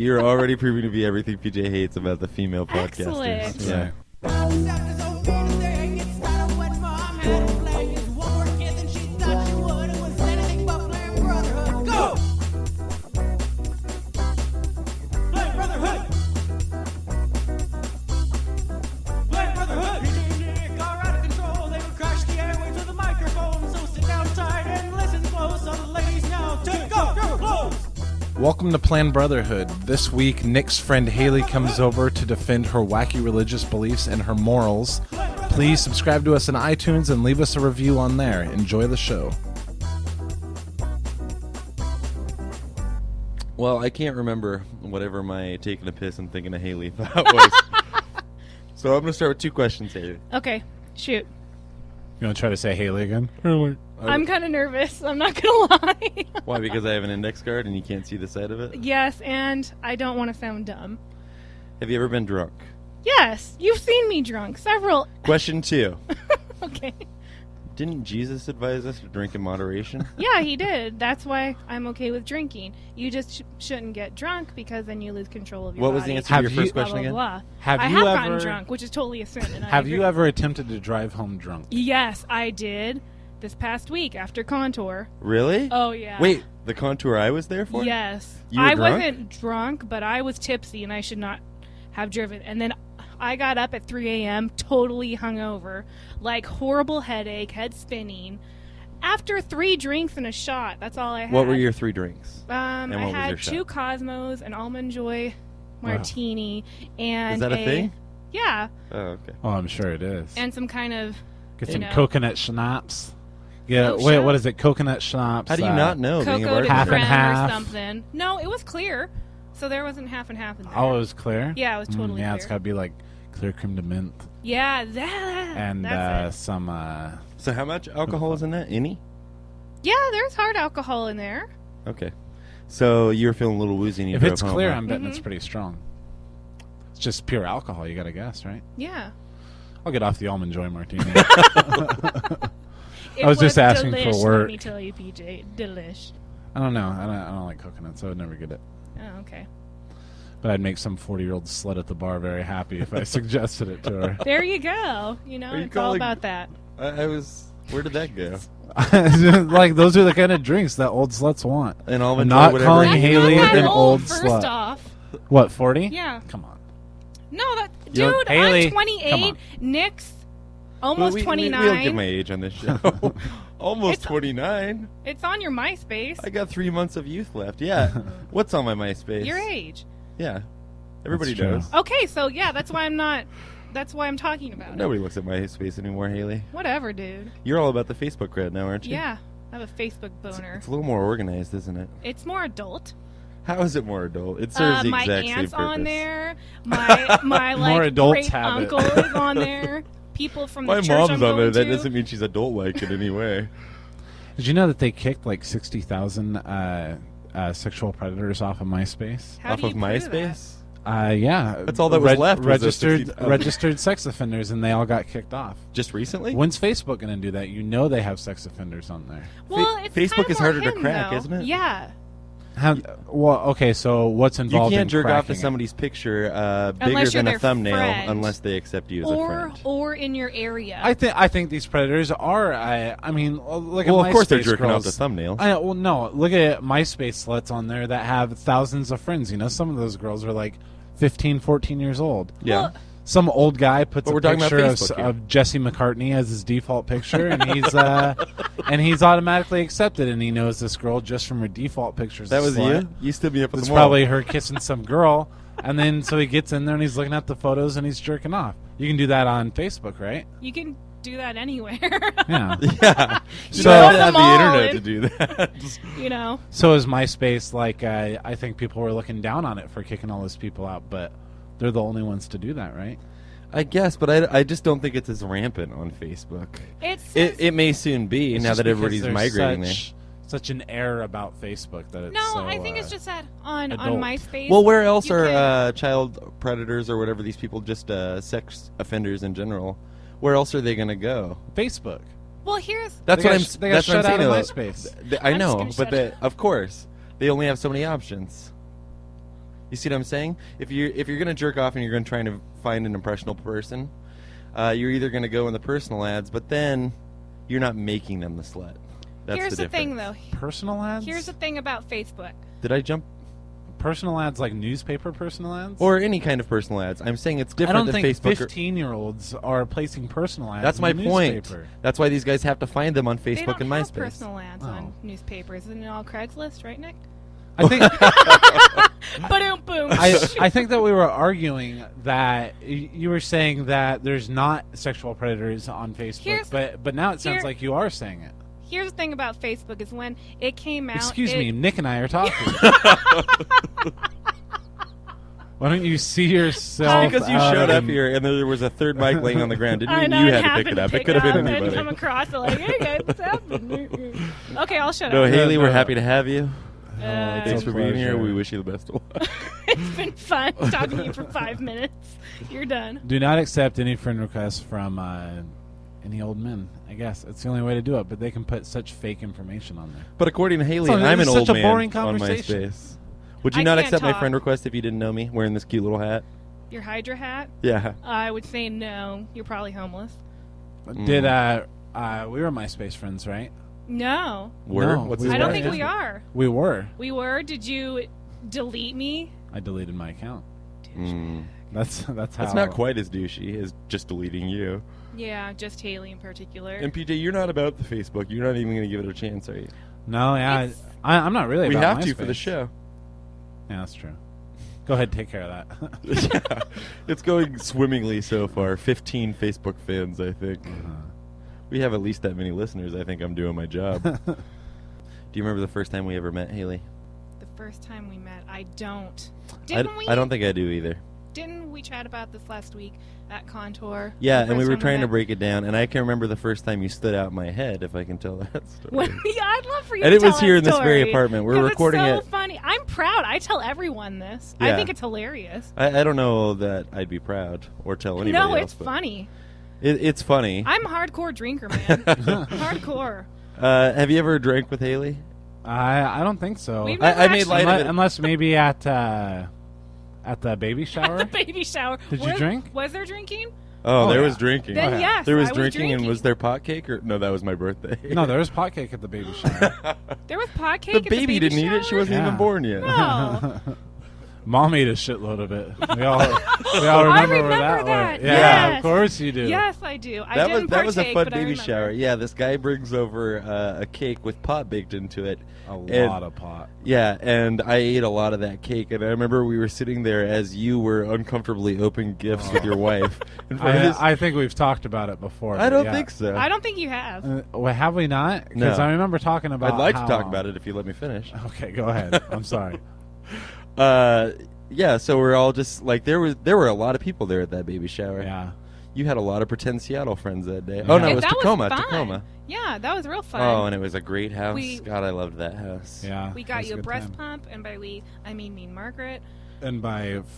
You're already proving to be everything PJ hates about the female podcasters. Excellent. Yeah. Go! Play Brotherhood! Play Brotherhood! Nick are out of control. They will crash the airwaves with the microphone. So sit down tight and listen close. All the ladies now take off your clothes. Welcome to Planned Brotherhood. This week, Nick's friend Haley comes over to defend her wacky religious beliefs and her morals. Please subscribe to us on iTunes and leave us a review on there. Enjoy the show. Well, I can't remember whatever my taking a piss and thinking of Haley thought was. So I'm going to start with two questions, Haley. Okay, shoot. You want to try to say Haley again? I'm kind of nervous. I'm not going to lie. Why? Because I have an index card and you can't see the side of it? Yes, and I don't want to sound dumb. Have you ever been drunk? Yes, you've seen me drunk. Several. Question 2. Okay. Didn't Jesus advise us to drink in moderation? Yeah, he did. That's why I'm okay with drinking. You just shouldn't get drunk because then you lose control of your What body. was the answer to your first question again? Blah. Have I you have ever gotten drunk, which is totally a sin. And Have you ever attempted to drive home drunk? Yes, I did. This past week after Contour. Really? Oh, yeah. Wait, the contour I was there for? Yes. You were I drunk? wasn't drunk, but I was tipsy and I should not have driven. And then I got up at 3 a.m. totally hungover, like horrible headache, head spinning. After 3 drinks and a shot, that's all I had. What were your 3 drinks? I what was your had shot? 2 Cosmos, an Almond Joy martini, and Is that a thing? Yeah, Oh, okay. Oh, I'm sure it is. and some kind of Get some know. coconut schnapps. Yeah, Oh, wait, shot? what is it? Coconut schnapps. How do you not know? being a cocoa de Half and bartender? creme half. or something. No, it was clear, so there wasn't half and half in there. Oh, it was clear? Yeah, it was totally Yeah, clear. it's got to be like clear cream to mint. Yeah, that. And that's it. some... So how much alcohol is in that? Any? Yeah, there's hard alcohol in there. Okay. So you were feeling a little woozy and you If drove it's home, clear, huh? I'm betting Mm-hmm. it's pretty strong. It's just pure alcohol, you got to guess, right? Yeah. I'll get off the Almond Joy martini. It I was just asking delish, for work. Let me tell you, PJ. Delish. I don't know. I don't like coconut, so I would never get it. Oh, okay. But I'd make some 40-year-old slut at the bar very happy if I suggested it to her. There you go. You know, Are you it's all calling- about that. I was... Where did that go? Like, those are the kind of drinks that old sluts want. And all I'm not calling That's Haley not that an old first slut. off. What, 40? Yeah. Come on. No, that You don't- dude, Haley, I'm come 28. on. Nick's almost We 29. don't give my age on this show. Almost It's- 29. It's on your MySpace. I got 3 months of youth left. Yeah. What's on my MySpace? Your age. Yeah. Everybody That's true. knows. Okay, so yeah, that's why I'm not. That's why I'm talking about it. Nobody looks at MySpace anymore, Haley. Whatever, dude. You're all about the Facebook crowd now, aren't you? Yeah, I have a Facebook boner. It's a little more organized, isn't it? It's more adult. How is it more adult? It serves the My exact same aunt's purpose. on there. My More like adults great have it. uncle is on there. People from the My church mom's I'm on there. going That to. doesn't mean she's adult-like in any way. Did you know that they kicked like 60,000 sexual predators off of MySpace? How Off do of you prove that? Yeah. That's all that was left was those Registered 60,000. registered sex offenders, and they all got kicked off. Just recently? When's Facebook going to do that? You know they have sex offenders on there. Well, it's Facebook kinda is more harder to him, crack, though. isn't it? Yeah. Well, okay, so what's You involved can't in jerk off to cracking it? somebody's picture bigger Unless you're than a their thumbnail friend. unless they accept you as a friend. Or in your area. I think these predators are. I mean, look at Well, of course they're MySpace jerking off girls. to thumbnails. Well, no. Look at MySpace sluts on there that have thousands of friends. You know, some of those girls are like 15, 14 years old. Yeah. Well, Some old guy puts But a we're talking about picture Facebook here. of Jesse McCartney as his default picture, and he's automatically accepted, and he knows this girl just from her default pictures. That a was slut. you? You stood me up at It's the mall. probably her kissing some girl, and then so he gets in there and he's looking at the photos and he's jerking off. You can do that on Facebook, right? you can do that anywhere. Yeah. Yeah. You So go I to the have the mall internet and- to do that. You know. So is MySpace like? I think people were looking down on it for kicking all those people out, but they're the only ones to do that, right? I guess, but I just don't think it's as rampant on Facebook. It may soon be It's now just that because everybody's there's migrating there. such an air about Facebook that it's No, so, I think it's just that on adult. MySpace. Well, where else you are can- child predators or whatever these people, just sex offenders in general? Where else are they going to go? Facebook. Well, here's That's They what got I'm. they got That's what I'm shut out saying. of though. MySpace. I I'm just know, gonna but shut they, up. of course, they only have so many options. You see what I'm saying? If you're gonna jerk off and you're gonna try to find an impressionable person, you're either gonna go in the personal ads, but then you're not making them the slut. That's Here's the the thing, difference. though. Personal ads? Here's the thing about Facebook. Did I jump? Personal ads like newspaper personal ads? Or any kind of personal ads. I'm saying it's I different don't than think Facebook. 15-year-olds are placing personal ads That's in my the point. newspaper. That's why these guys have to find them on They Facebook don't and have MySpace. personal ads on Oh. newspapers. Isn't it all Craigslist, right, Nick? I think Boom, boom. I think that we were arguing that you were saying that there's not sexual predators on Facebook, but now it sounds here- like you are saying it. Here's the thing about Facebook is when it came out. Excuse me, Nick and I are talking. Why don't you see yourself? Because you out showed up in- here and there was a third mic laying on the ground. Didn't I mean know, you it had to pick it happened up. to It could have been pick up anybody. and come across it like, hey guys, what's happening? Okay, I'll shut No, up. Haley, we're no. happy to have you. Uh, Thanks a for being here. pleasure. We wish you the best of luck. It's been fun talking to you for 5 minutes. You're done. Do not accept any friend requests from any old men. I guess it's the only way to do it. But they can put such fake information on there. But according to Haley, So I'm this an is old such a man boring on conversation. MySpace. Would you I not can't accept my talk. friend request if you didn't know me wearing this cute little hat? Your Hydra hat? Yeah. I would say no. You're probably homeless. Did we were MySpace friends, right? No. Word? No, What's we his I don't name? think we are. We were. We were. Did you delete me? I deleted my account. Mm. That's how. That's not quite as douchey as just deleting you. Yeah, just Haley in particular. And PJ, you're not about the Facebook. You're not even going to give it a chance, are you? No, yeah, It's- I'm not really. We about have to for the MySpace. show. Yeah, that's true. Go ahead, take care of that. Yeah. It's going swimmingly so far. 15 Facebook fans, I think. We have at least that many listeners. I think I'm doing my job. Do you remember the first time we ever met, Haley? The first time we met, I don't. I Didn't we? don't think I do either. Didn't we chat about this last week at Contour? Yeah, The and we first were time trying to met? break it down, and I can remember the first time you stood out my head, if I can tell that story. Yeah, I'd love for you And to it was tell here that in this very story, apartment. We're 'cause recording it's so it. funny. I'm proud. I tell everyone this. I Yeah. think it's hilarious. I don't know that I'd be proud or tell anybody No, else. it's but funny. It's funny. I'm a hardcore drinker, man. Hardcore. Have you ever drank with Haley? I don't think so. We've I never made actually- light of unless, it. unless maybe at the baby shower. the baby shower. Did you drink? Was there drinking? Oh, Oh, there yeah. was drinking. Then yes, There was I drinking, and drinking. was there pot cake or no? That was my birthday. No, there was pot cake at the baby shower. There was pot cake. the at baby the baby didn't eat it. She shower? wasn't Yeah. even born yet. No. Mom ate a shitload of it. We all I remember, where remember that that. went. Yeah, Yes. of course you do. Yes, I do. I That didn't was a partake, fun but I baby remember. shower. Yeah, this guy brings over a cake with pot baked into it. A And- lot of pot. Yeah, and I ate a lot of that cake, and I remember we were sitting there as you were uncomfortably opening gifts with your wife. In front of this- I think we've talked about it before. I but don't yeah. think so. I don't think you have. Well, have we not? Because No. I remember talking about. I'd like how, to talk about it if you let me finish. Okay, go ahead. I'm sorry. Yeah, so we're all just like there were a lot of people there at that baby shower. Yeah. You had a lot of pretend Seattle friends that day. Yeah. Oh no, Hey, it was that Tacoma. was fun. Tacoma. Yeah, that was real fun. Oh, and it was a great house. We- God, I loved that house. Yeah. We it got was you a good breast time. pump, and by we, I mean Margaret. And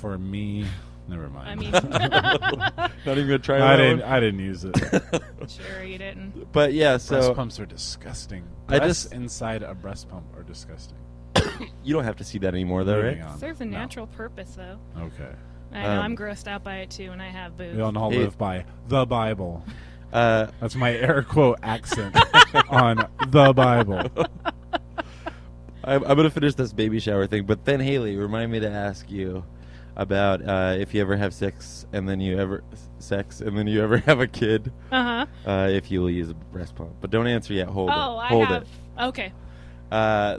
for me, never mind. I mean, Not even gonna try I that didn't. one? I didn't use it. sure you didn't. But yeah, Breast so pumps are disgusting. I Breasts just- inside a breast pump are disgusting. you don't have to see that anymore, though, right? Moving on. Serves a No. natural purpose, though. Okay. I know I'm Um, grossed out by it too, and I have boobs. We all know Hey. live by the Bible. Uh, That's my air quote accent on the Bible. I'm gonna finish this baby shower thing, but then Haley, remind me to ask you about if you ever have sex and then you ever have a kid, Uh huh. if you will use a breast pump. But don't answer yet. Hold Oh, it. I Hold have. it. Okay.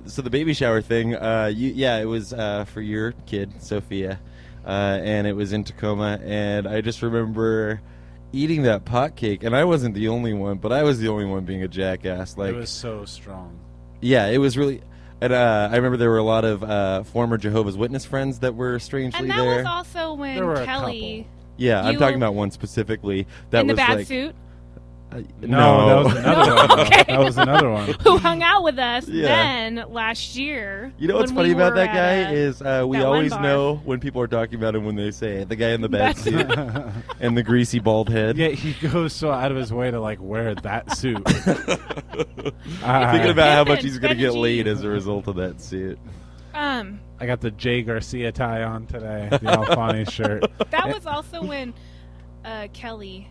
So the baby shower thing, it was for your kid, Sophia, and it was in Tacoma, and I just remember eating that pot cake, and I wasn't the only one, but I was the only one being a jackass. Like, It was so strong. yeah, it was really. And I remember there were a lot of former Jehovah's Witness friends that were strangely And that there. was also when There were a Kelly Yeah, I'm you talking were- about one specifically that in the was bat like suit No, that was another one. Okay. That was another one. who hung out with us Yeah. then last year. You know what's when funny we about were that guy at, is we that one always bar. know when people are talking about him when they say it. The guy in the bad That's- suit and the greasy bald head. Yeah, he goes so out of his way to like wear that suit. Thinking about how much Pimpin', he's going to get Benji. laid as a result of that suit. I got the Jay Garcia tie on today, the Alfani shirt. That was also when Kelly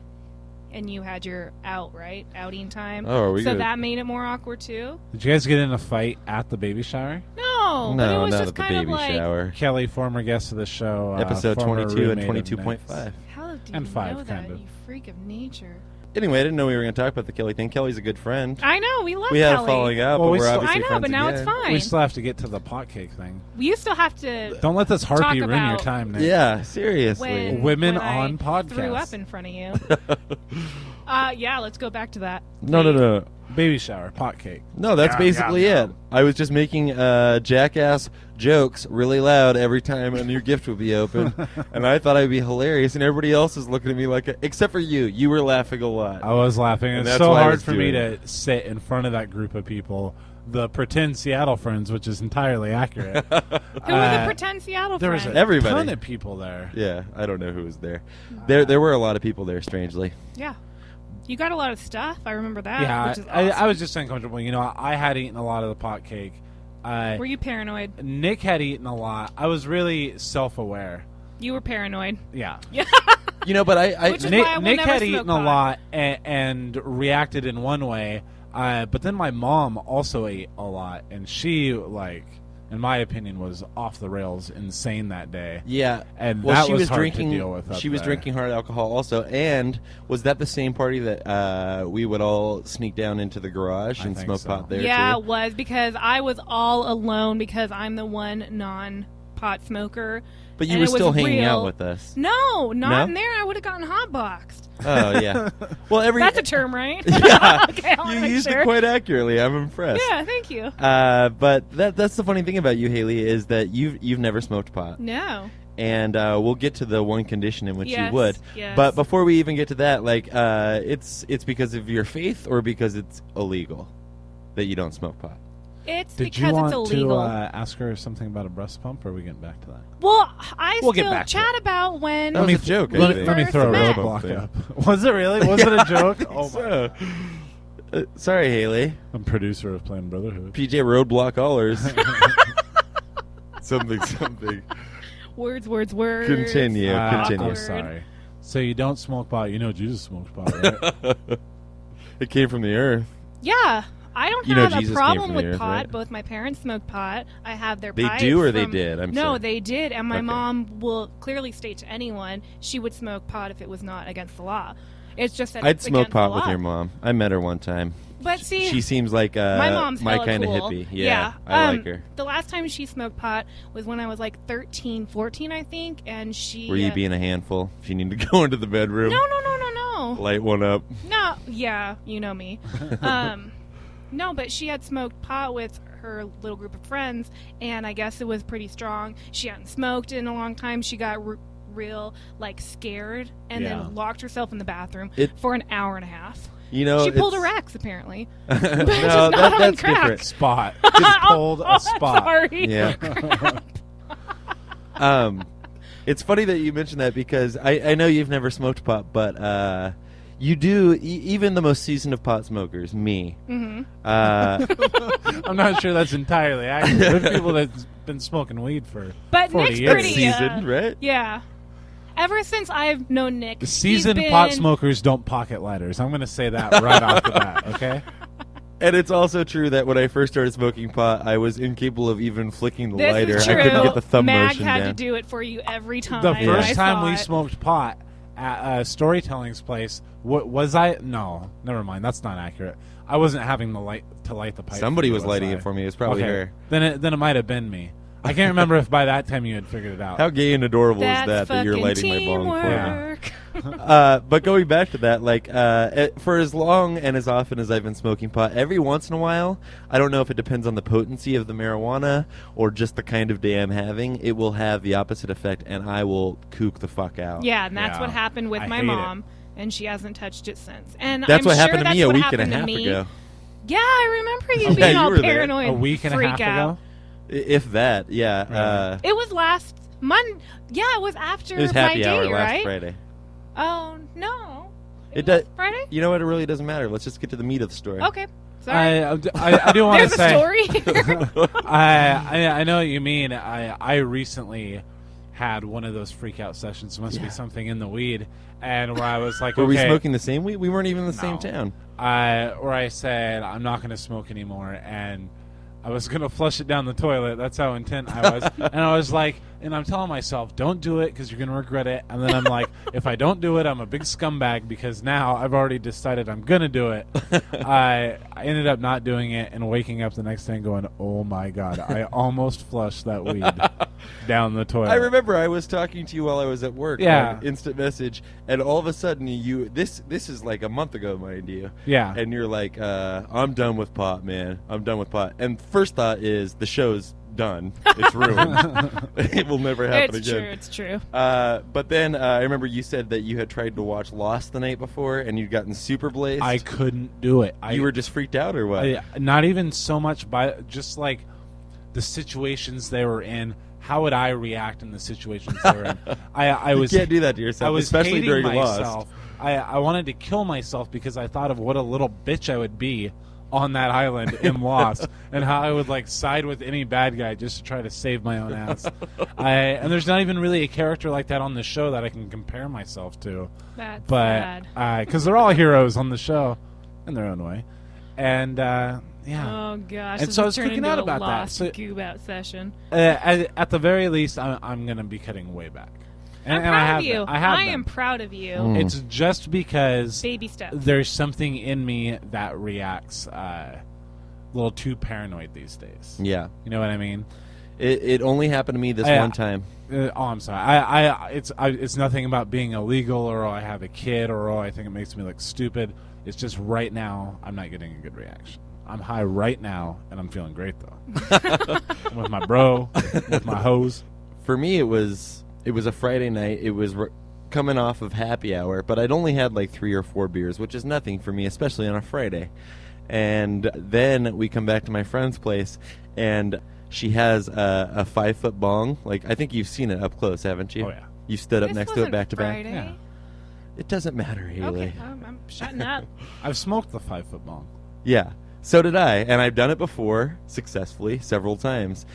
and you had your outing time. Oh, are we so good? that made it more awkward too? Did you guys get in a fight at the baby shower? No, but it No, was not just at the kind of baby like, shower. Kelly, former guest of the show. Episode former 22 and roommate of 22.5. Nick's. how do you And 5, know kind that, of. you freak of nature? Anyway, I didn't know we were going to talk about the Kelly thing. Kelly's a good friend. I know, we love We Kelly. had a falling out, Well, but we we're still- obviously I know, friends but now again. it's fine. We still have to get to the pot cake thing. We still have to Don't let this harpy Talk ruin your about- time, Nick. Yeah, seriously. when Women when on I podcast. threw up in front of you. Yeah, let's go back to that. No. Baby shower, pot cake. No, that's basically it. I was just making jackass jokes really loud every time a new gift would be opened, and I thought I'd be hilarious, and everybody else is looking at me like, except for you. You were laughing a lot. I was laughing. And It's that's so what I hard was for me doing. to sit in front of that group of people, the pretend Seattle friends, which is entirely accurate. Who were the pretend Seattle There was friends? a Everybody. ton of people there. Yeah, I don't know who was there. There were a lot of people there, strangely. Yeah. You got a lot of stuff. I remember that. Yeah, which is I awesome. was just uncomfortable. You know, I had eaten a lot of the pot cake. Were you paranoid? Nick had eaten a lot. I was really self-aware. You were paranoid. Yeah. You know, but I Which is Nick, why I will Nick never had smoke eaten pot. a lot and reacted in one way, but then my mom also ate a lot, and she, like, in my opinion, was off the rails, insane that day. yeah, And well, that she was was hard drinking. to deal with up She was there. drinking hard alcohol also, and was that the same party that we would all sneak down into the garage I and think smoke so. pot there Yeah, too? it was because I was all alone because I'm the one non-pot smoker. But you and were it was still hanging out real. with us. No, not No? in there. I would have gotten hotboxed. Oh yeah. Well, That's a term, right? Yeah. Okay, I wanna You make used sure. it quite accurately. I'm impressed. Yeah, thank you. But that's the funny thing about you, Haley, is that you've never smoked pot, No. and we'll get to the one condition in which Yes, you would. yes. But before we even get to that, like, it's because of your faith or because it's illegal that you don't smoke pot. It's Did because you want it's illegal. to ask her something about a breast pump, or are we getting back to that? Well, I We'll get still back to chat about when That was a joke. I Let think. me throw a First roadblock met. up. Was it really? Was it a joke? Oh, my. So, sorry, Haley. I'm producer of Planned Brotherhood. PJ Roadblock Allers. something. words. Continue. I'm Awkward. sorry. So you don't smoke pot. You know Jesus smoked pot, right? It came from the earth. Yeah. I don't You know have Jesus a came problem from the with earth, pot. right? Both my parents smoke pot. I have their They pipes do or they from- did? I'm No, sorry. they did. And my Okay. mom will clearly state to anyone she would smoke pot if it was not against the law. It's just that I'd it's smoke against pot the with law. your mom. I met her one time. But see, She seems like my mom's my hella kind of cool. hippie. Yeah, I like her. The last time she smoked pot was when I was like 13, 14, I think, and she. Were you being a handful? If you need to go into the bedroom, No. light one up. No, yeah, you know me. No, but she had smoked pot with her little group of friends, and I guess it was pretty strong. She hadn't smoked in a long time. She got real, like, scared, and Yeah. then locked herself in the bathroom It- for an hour and a half. You know, She pulled a it's- Rex, apparently. no, just not on that's crack. different. Spot. Just pulled a spot. Sorry. Yeah. It's funny that you mentioned that because I know you've never smoked pot, but you do. Even the most seasoned of pot smokers, me. Mm-hmm. I'm not sure that's entirely accurate. There's people that's been smoking weed for But 40 Nick's years. pretty seasoned, right? Yeah. Ever since I've known Nick, The he's seasoned been- pot smokers don't pocket lighters. I'm going to say that right off the bat, okay? And it's also true that when I first started smoking pot, I was incapable of even flicking the This lighter. is true. I couldn't get the thumb Mag motion had down. to do it for you every time. The I first time saw we it. smoked pot at Storytelling's place, what was I? No, never mind. That's not accurate. I wasn't having the light to light the pipe. Somebody for was you, lighting I? it for me. It was probably Okay. her. Then it might have been me. I can't remember if by that time you had figured it out. How gay and adorable That's is that you're fucking lighting my bong for me? teamwork. But going back to that, like, for as long and as often as I've been smoking pot, every once in a while, I don't know if it depends on the potency of the marijuana or just the kind of day I'm having, it will have the opposite effect, and I will kook the fuck out. Yeah, and that's Yeah. what happened with I my hate it. mom, and she hasn't touched it since. And That's I'm what sure happened to that's me a what week and a happened to half me. ago. Yeah, I remember you Yeah, being you all were there. paranoid. A week and a freak half out. ago? If that, yeah. It was last Monday. Yeah, it was after It was my happy hour date, last right? Friday. Oh no, It was does. Friday. You know what? It really doesn't matter. Let's just get to the meat of the story. Okay. Sorry. I do want There's to a say. story here. I know what you mean. I recently had one of those freak out sessions. Must be something in the weed, and where I was like, Were we okay, smoking the same weed? We weren't even in the same town. where I said I'm not going to smoke anymore, and I was going to flush it down the toilet. That's how intent I was. And I was like, and I'm telling myself, don't do it because you're going to regret it. And then I'm like, if I don't do it, I'm a big scumbag because now I've already decided I'm going to do it. I ended up not doing it and waking up the next day and going, oh my God, I almost flushed that weed down the toilet. I remember I was talking to you while I was at work. Yeah. On instant message, and all of a sudden you this is like a month ago, mind you. Yeah. And you're like, I'm done with pot, man. I'm done with pot. And first thought is the show's done. It's ruined. It will never happen again. It's true. But then I remember you said that you had tried to watch Lost the night before, and you'd gotten super blazed. I couldn't do it. You were just freaked out, or what? Not even so much by just like the situations they were in. How would I react in the situations they were in? I was you can't do that to yourself, I was especially hating during myself. Lost. I wanted to kill myself because I thought of what a little bitch I would be on that island in Lost, and how I would like side with any bad guy just to try to save my own ass. And there's not even really a character like that on the show that I can compare myself to. That's But sad. because they're all heroes on the show in their own way, and yeah. Oh gosh! And this so I has was turned freaking into out a about that. Lost So- goob out session. At the very least, I'm going to be cutting way back. And, I'm and proud I have of you. been. I have been. am proud of you. It's just because Baby steps. there's something in me that reacts a little too paranoid these days. Yeah. You know what I mean? It only happened to me this one time. I'm sorry. It's nothing about being illegal or I have a kid or I think it makes me look stupid. It's just right now I'm not getting a good reaction. I'm high right now and I'm feeling great though. I'm with my bro, with my hose. For me, it was a Friday night. It was coming off of happy hour, but I'd only had like 3 or 4 beers, which is nothing for me, especially on a Friday. And then we come back to my friend's place, and she has a 5-foot bong. Like, I think you've seen it up close, haven't you? Oh, yeah. You stood up This next to it wasn't back to back. Friday. Yeah. It doesn't matter, Haley. Okay, I'm shutting up. I've smoked the 5-foot bong. Yeah, so did I, and I've done it before successfully several times.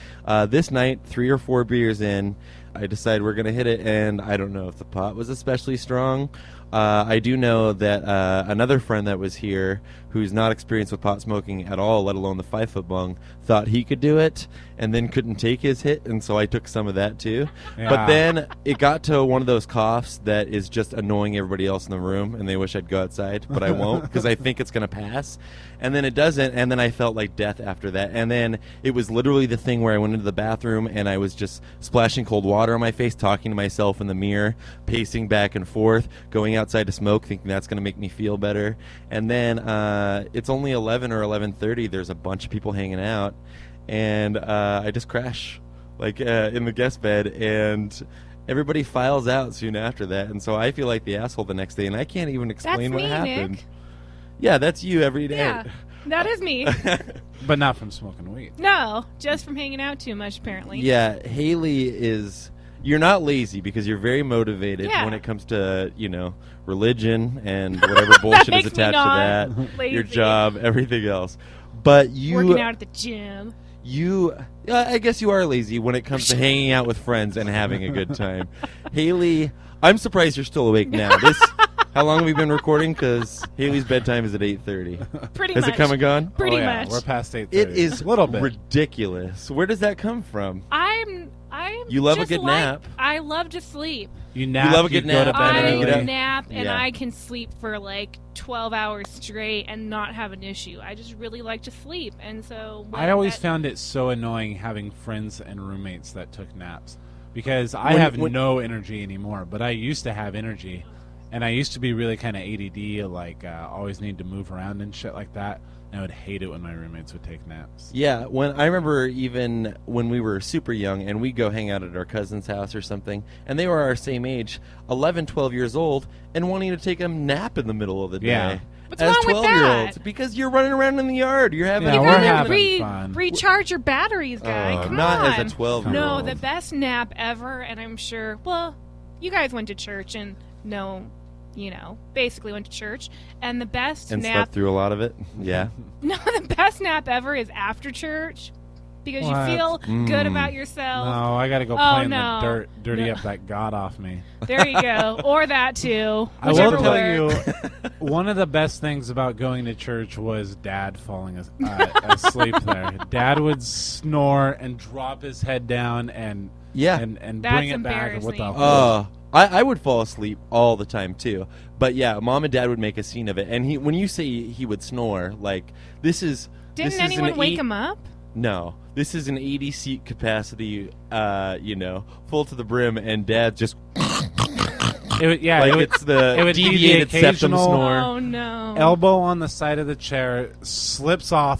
This night, 3 or 4 beers in, I decided we're going to hit it, and I don't know if the pot was especially strong. I do know that another friend that was here, who's not experienced with pot smoking at all, let alone the 5-foot bong, thought he could do it, and then couldn't take his hit, and so I took some of that too. Yeah. But then it got to one of those coughs that is just annoying everybody else in the room, and they wish I'd go outside, but I won't because I think it's going to pass. And then it doesn't, and then I felt like death after that. And then it was literally the thing where I went into the bathroom and I was just splashing cold water on my face, talking to myself in the mirror, pacing back and forth, going outside to smoke, thinking that's going to make me feel better. And then it's only 11 or 11:30. There's a bunch of people hanging out, and I just crash like in the guest bed, and everybody files out soon after that. And so I feel like the asshole the next day, and I can't even explain That's what me, happened. Nick. Yeah, that's you every day. Yeah, that is me. But not from smoking weed. No, just from hanging out too much, apparently. Yeah, Haley is. You're not lazy because you're very motivated Yeah. when it comes to, religion and whatever bullshit is makes me attached to not that, lazy. your job, everything else. But Working out at the gym. I guess you are lazy when it comes to hanging out with friends and having a good time. Haley, I'm surprised you're still awake now. How long have we been recording? Because Haley's bedtime is at 8:30. Pretty Has much. it come and gone? Pretty Oh, yeah, much. We're past 8:30. It is a little bit. ridiculous. Where does that come from? I'm You love a just good nap. I love to sleep. You nap. love a good go nap, to bed and then you I get up. nap and Yeah. I can sleep for like 12 hours straight and not have an issue. I just really like to sleep, and so I always found it so annoying having friends and roommates that took naps because I When- have when- no energy anymore. But I used to have energy, and I used to be really kind of ADD, like always need to move around and shit like that. And I would hate it when my roommates would take naps. Yeah, I remember even when we were super young and we'd go hang out at our cousin's house or something, and they were our same age, 11, 12 years old, and wanting to take a nap in the middle of the day. Yeah. What's as wrong with 12-year-olds, that? because you're running around in the yard. You're having Yeah, You a we're gotta having fun. recharge your batteries, guy. Oh, Come not on. as a 12-year-old. No, the best nap ever, and I'm sure. Well, you guys went to church and know basically went to church. And the best And nap, slept through a lot of it. Yeah. no, the best nap ever is after church because What? you feel good about yourself. No, I got to go Oh, play in no. the dirt, dirty No. up that god off me. There you go. Or that too. I will Whichever tell works. you, one of the best things about going to church was Dad falling asleep there. Dad would snore and drop his head down and Yeah. and That's bring it back. What the embarrassing. I would fall asleep all the time too, but yeah, Mom and Dad would make a scene of it. And when you say he would snore, like this is Didn't this is anyone an wake him up? No, this is an 80-seat capacity, full to the brim, and Dad just it's the it would be the deviated septum occasional- snore. Oh no. elbow on the side of the chair, slips off,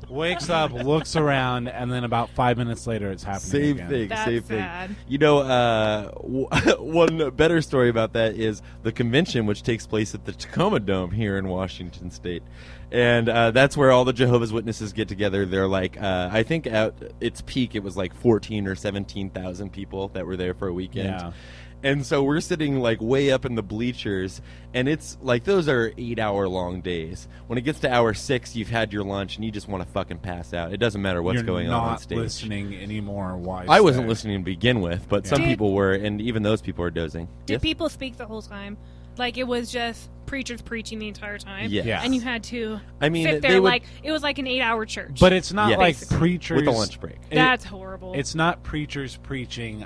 wakes up, looks around, and then about 5 minutes later, it's happening Same again. thing, That's same sad. thing. One better story about that is the convention, which takes place at the Tacoma Dome here in Washington State. And that's where all the Jehovah's Witnesses get together. They're like, I think at its peak, it was like 14 or 17,000 people that were there for a weekend. Yeah. And so we're sitting like way up in the bleachers, and it's like those are 8-hour long days. When it gets to hour 6, you've had your lunch and you just want to fucking pass out. It doesn't matter what's You're going on not stage. listening anymore. Why? I wasn't stay? listening to begin with, but some Did- people were, and even those people were dozing. Did Yes? people speak the whole time? Like it was just preachers preaching the entire time? Yes. Yeah. And you had to I mean, sit they there would- like it was like an 8-hour church. But it's not Yeah. like Basically. preachers with a lunch break. That's horrible. It's not preachers preaching.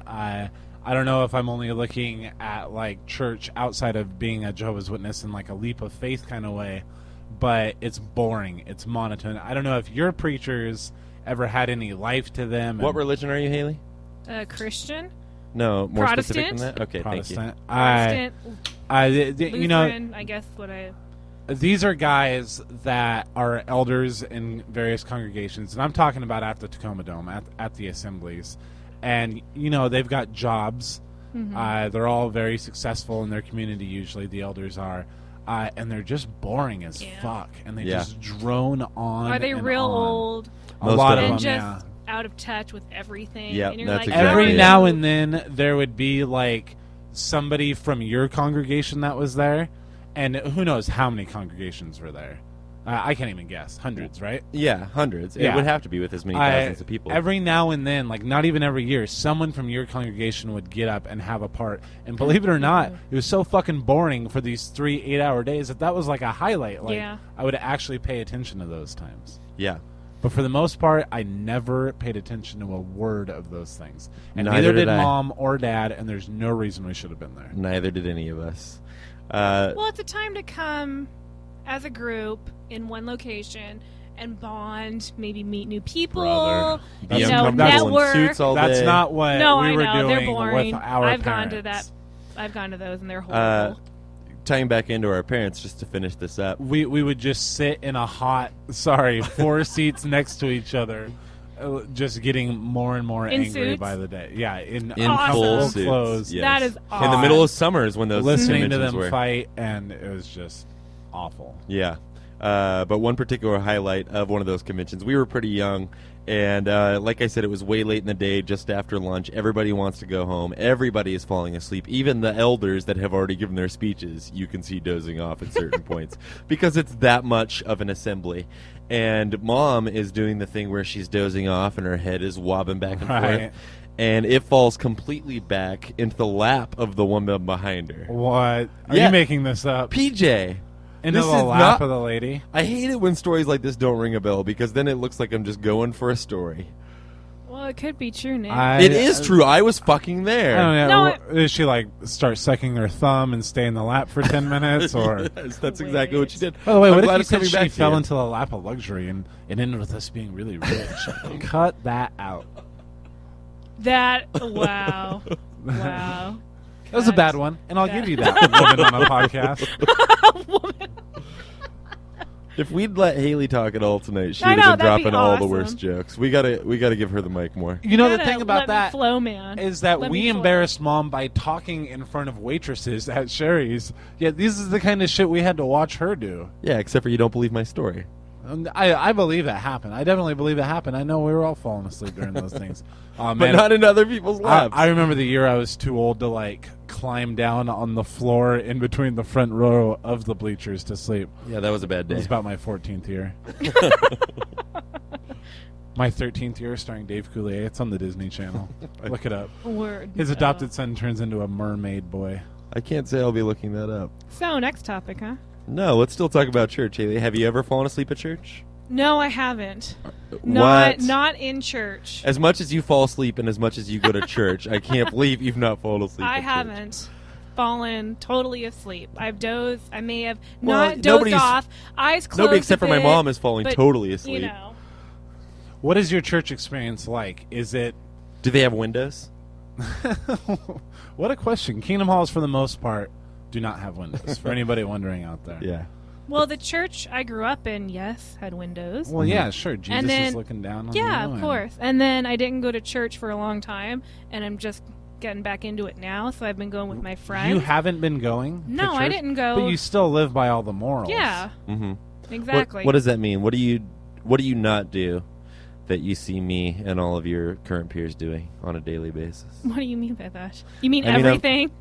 I don't know if I'm only looking at like church outside of being a Jehovah's Witness in like a leap of faith kind of way, but it's boring. It's monotone. I don't know if your preachers ever had any life to them. What and religion are you, Haley? Christian, No, more specific than Protestant? that? Okay, thank you. Protestant. Protestant, You know, Lutheran, I guess what I. these are guys that are elders in various congregations, and I'm talking about at the Tacoma Dome, at the assemblies. And, they've got jobs. They're all very successful in their community, usually, the elders are. And they're just boring as Yeah. fuck. And they Yeah. just drone on. Are they and real on. old A Most lot of of and them, just yeah. out of touch with everything? Yep, and you're that's like, exactly Every it. now and then, there would be, like, somebody from your congregation that was there. And who knows how many congregations were there. I can't even guess. Hundreds, right? Yeah, hundreds. It Yeah. would have to be with as many thousands of people. Every now and then, like not even every year, someone from your congregation would get up and have a part. And believe it or not, it was so fucking boring for these 3 8-hour days that was like a highlight. Like Yeah. I would actually pay attention to those times. Yeah. But for the most part, I never paid attention to a word of those things. And Neither neither did did I. Mom or Dad, and there's no reason we should have been there. Neither did any of us. Well, it's a time to come as a group in one location and bond, maybe meet new people, Brother. Be you That's know, uncomfortable in network. suits all That's day. not what No, we I were know they're doing boring. with our I've parents. gone to that. I've gone to those, and they're Uh, horrible. Tying back into our parents, just to finish this up. We would just sit in a hot, 4 seats next to each other, just getting more and more In angry suits? by the day. Yeah, in In Awesome. full full suits. clothes. Yes. That is In the awesome. middle of summers when those Listening to conventions them were. fight, and it was just awful. Yeah. But one particular highlight of one of those conventions, we were pretty young, and like I said, it was way late in the day, just after lunch. Everybody wants to go home. Everybody is falling asleep. Even the elders that have already given their speeches, you can see dozing off at certain points because it's that much of an assembly. And Mom is doing the thing where she's dozing off and her head is wobbling back and Right. forth. And it falls completely back into the lap of the woman behind her. What? Are Yeah. you making this up? PJ. Into this the is lap not- of the lady? I hate it when stories like this don't ring a bell because then it looks like I'm just going for a story. Well, it could be true, Nick. It is true. I was fucking there. I don't know. No, What- Did she like start sucking her thumb and stay in the lap for 10 minutes? Or Yes, that's exactly what she did. by the way, I'm what if glad you it's coming said she back to fell you. into the lap of luxury and it ended with us being really rich? Cut that out. That wow, wow. That was a bad one, and I'll give you that woman on a podcast. If we'd let Haley talk at all tonight, she I would know, have been that'd be dropping all the awesome. worst jokes. We gotta give her the mic more. You know the Gotta thing about let me that flow, man. is that Let we me flow. embarrassed Mom by talking in front of waitresses at Sherry's. Yet this is the kind of shit we had to watch her do. Yeah, except for you don't believe my story. And I believe it happened. I definitely believe it happened. I know we were all falling asleep during those things. But not in other people's laps. I remember the year I was too old to like climb down on the floor in between the front row of the bleachers to sleep. Yeah, that was a bad It day. was about my 14th year. My 13th year starring Dave Coulier. It's on the Disney Channel. Look it up. Word. His adopted son turns into a mermaid boy. I can't say I'll be looking that up. So, next topic, huh? No, let's still talk about church, Haley. Have you ever fallen asleep at church? No, I haven't. What? Not in church. As much as you fall asleep and as much as you go to church, I can't believe you've not fallen asleep I at church. haven't fallen totally asleep. I've dozed. I may have Well, not dozed nobody's- off. Eyes closed. Nobody except a for my bit, mom is falling but, totally asleep. You know. What is your church experience like? Is it... Do they have windows? What a question. Kingdom Halls, for the most part, do not have windows, for anybody wondering out there. Yeah. Well, the church I grew up in, yes, had windows. Well, yeah, sure. Jesus And then- is looking down on Yeah, you. of course. And then I didn't go to church for a long time, and I'm just getting back into it now, so I've been going with my friends. You haven't been going to No, I church? didn't go. But you still live by all the morals. Yeah, Mm-hmm. exactly. What does that mean? What do you not do that you see me and all of your current peers doing on a daily basis? What do you mean by that? You mean I mean, everything?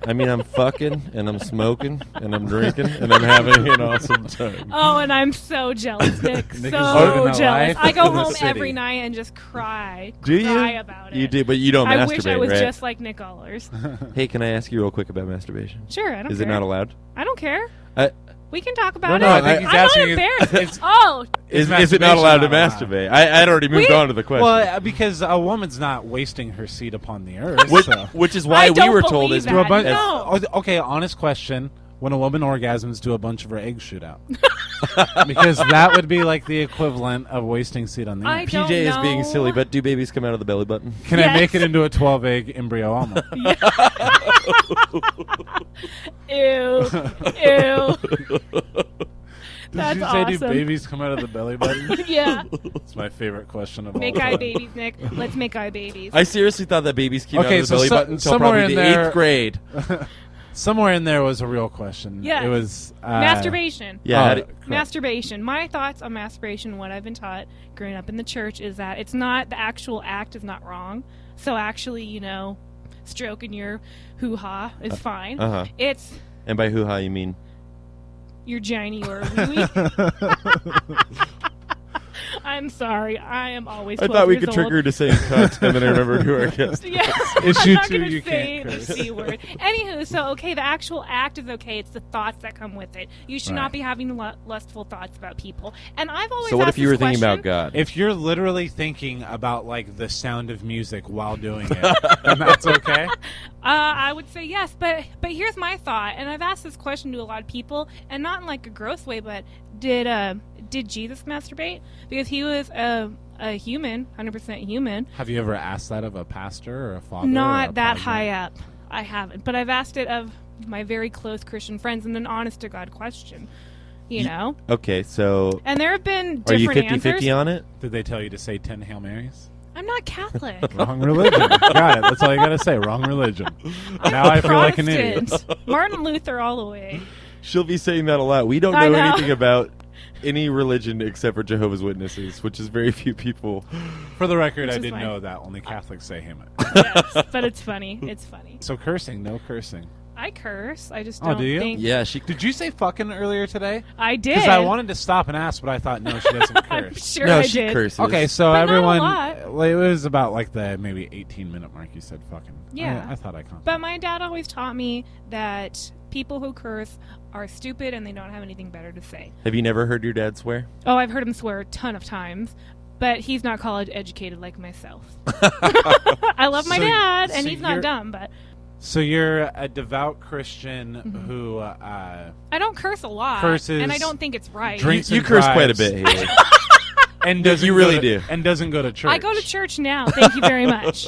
I mean, I'm fucking, and I'm smoking, and I'm drinking, and I'm having an awesome time. Oh, and I'm so jealous, Nick. Nick is So living the jealous. life I go in the home city. every night and just cry. Do you? Cry about it. You do, but you don't I masturbate, wish I was right? just like Nick Allers. Hey, can I ask you real quick about masturbation? Sure, I don't Is care. it not allowed? I don't care. I- We can talk about No, it. I think he's I'm asking not you- embarrassed. Oh, Is it not masturbation allowed to not allowed? masturbate? I'd already moved on to the question. Well, because a woman's not wasting her seed upon the earth. which, so. which is why I we don't were told believe is that. Do a bunch- No. Okay, honest question. When a woman orgasms, do a bunch of her eggs shoot out? Because that would be like the equivalent of wasting seed on the I earth. don't PJ is being know. silly, but do babies come out of the belly button? Can I Yes. make it into a 12-egg embryo almond? Ew. Did That's you say do awesome. babies come out of the belly button? Yeah. It's my favorite question of all Make time. eye babies, Nick. Let's make eye babies. I seriously thought that babies came Okay, out of the so belly so- button until somewhere probably in the there- 8th grade. Somewhere in there was a real question. Yes. It was... Masturbation. Yeah, how do- correct. Masturbation. My thoughts on masturbation, what I've been taught growing up in the church, is that it's not, the actual act is not wrong. So actually, you know, stroking your hoo-ha is fine. Uh-huh. It's And by hoo-ha, you mean... your Johnny or wee-wee. I'm sorry. I am always I 12 thought we years could trick old. her to saying cunt, and then I remembered who our guest. Yeah, Issue I'm not 2, going you to say can't the curse. C word. Anywho, so okay, the actual act is okay. It's the thoughts that come with it. You should Right. not be having lustful thoughts about people. And I've always So what asked if you were this thinking about question. God? If you're literally thinking about, like, the sound of music while doing it, then that's okay? I would say yes, but here's my thought, and I've asked this question to a lot of people, and not in like a gross way, but did Jesus masturbate? Because he was a human, 100% human, Have you ever asked that of a pastor or a father? or not a that president? high up. I haven't, but I've asked it of my very close Christian friends, and an honest to God question, you know. Okay, so And there have been are you different 50-50 answers. on it? Did they tell you to say 10 Hail Marys? I'm not Catholic. Wrong religion. Got it. That's all you got to say. Wrong religion. Now I feel like an idiot. Protestant. Martin Luther all the way. She'll be saying that a lot. We don't I know know. anything about any religion except for Jehovah's Witnesses, which is very few people. For the record, Which I is didn't fine. know that. Only Catholics say Hail Mary. Yes, but it's funny. It's funny. So cursing, no cursing. I curse. I just Oh, don't do you? think. Yeah, she. Did you say fucking earlier today? I did. Because I wanted to stop and ask, but I thought, no, she doesn't I'm curse. sure No, I she did. curses. Okay, so But not a everyone, lot. like, it was about like the maybe 18-minute mark. You said fucking. Yeah. I thought I caught. But my dad always taught me that people who curse are stupid and they don't have anything better to say. Have you never heard your dad swear? Oh, I've heard him swear a ton of times, but he's not college educated like myself. I love my So- dad, and so he's not you're- dumb, but So you're a devout Christian Mm-hmm. who I don't curse a lot, Curses, and I don't think it's right. drinks You and curse quite a drives. bit, Haley. and doesn't You go really to- do. and doesn't go to church. I go to church now. Thank you very much.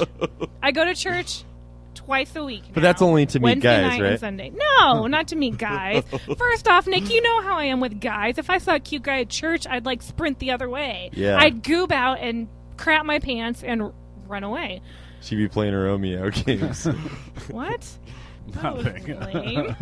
I go to church twice a week. But that's now. only to meet Wednesday guys, night right? And Sunday. No, not to meet guys. First off, Nick, you know how I am with guys. If I saw a cute guy at church, I'd like sprint the other way. Yeah. I'd goob out and crap my pants and run away. She'd be playing her Romeo games. What? That was Nothing. lame.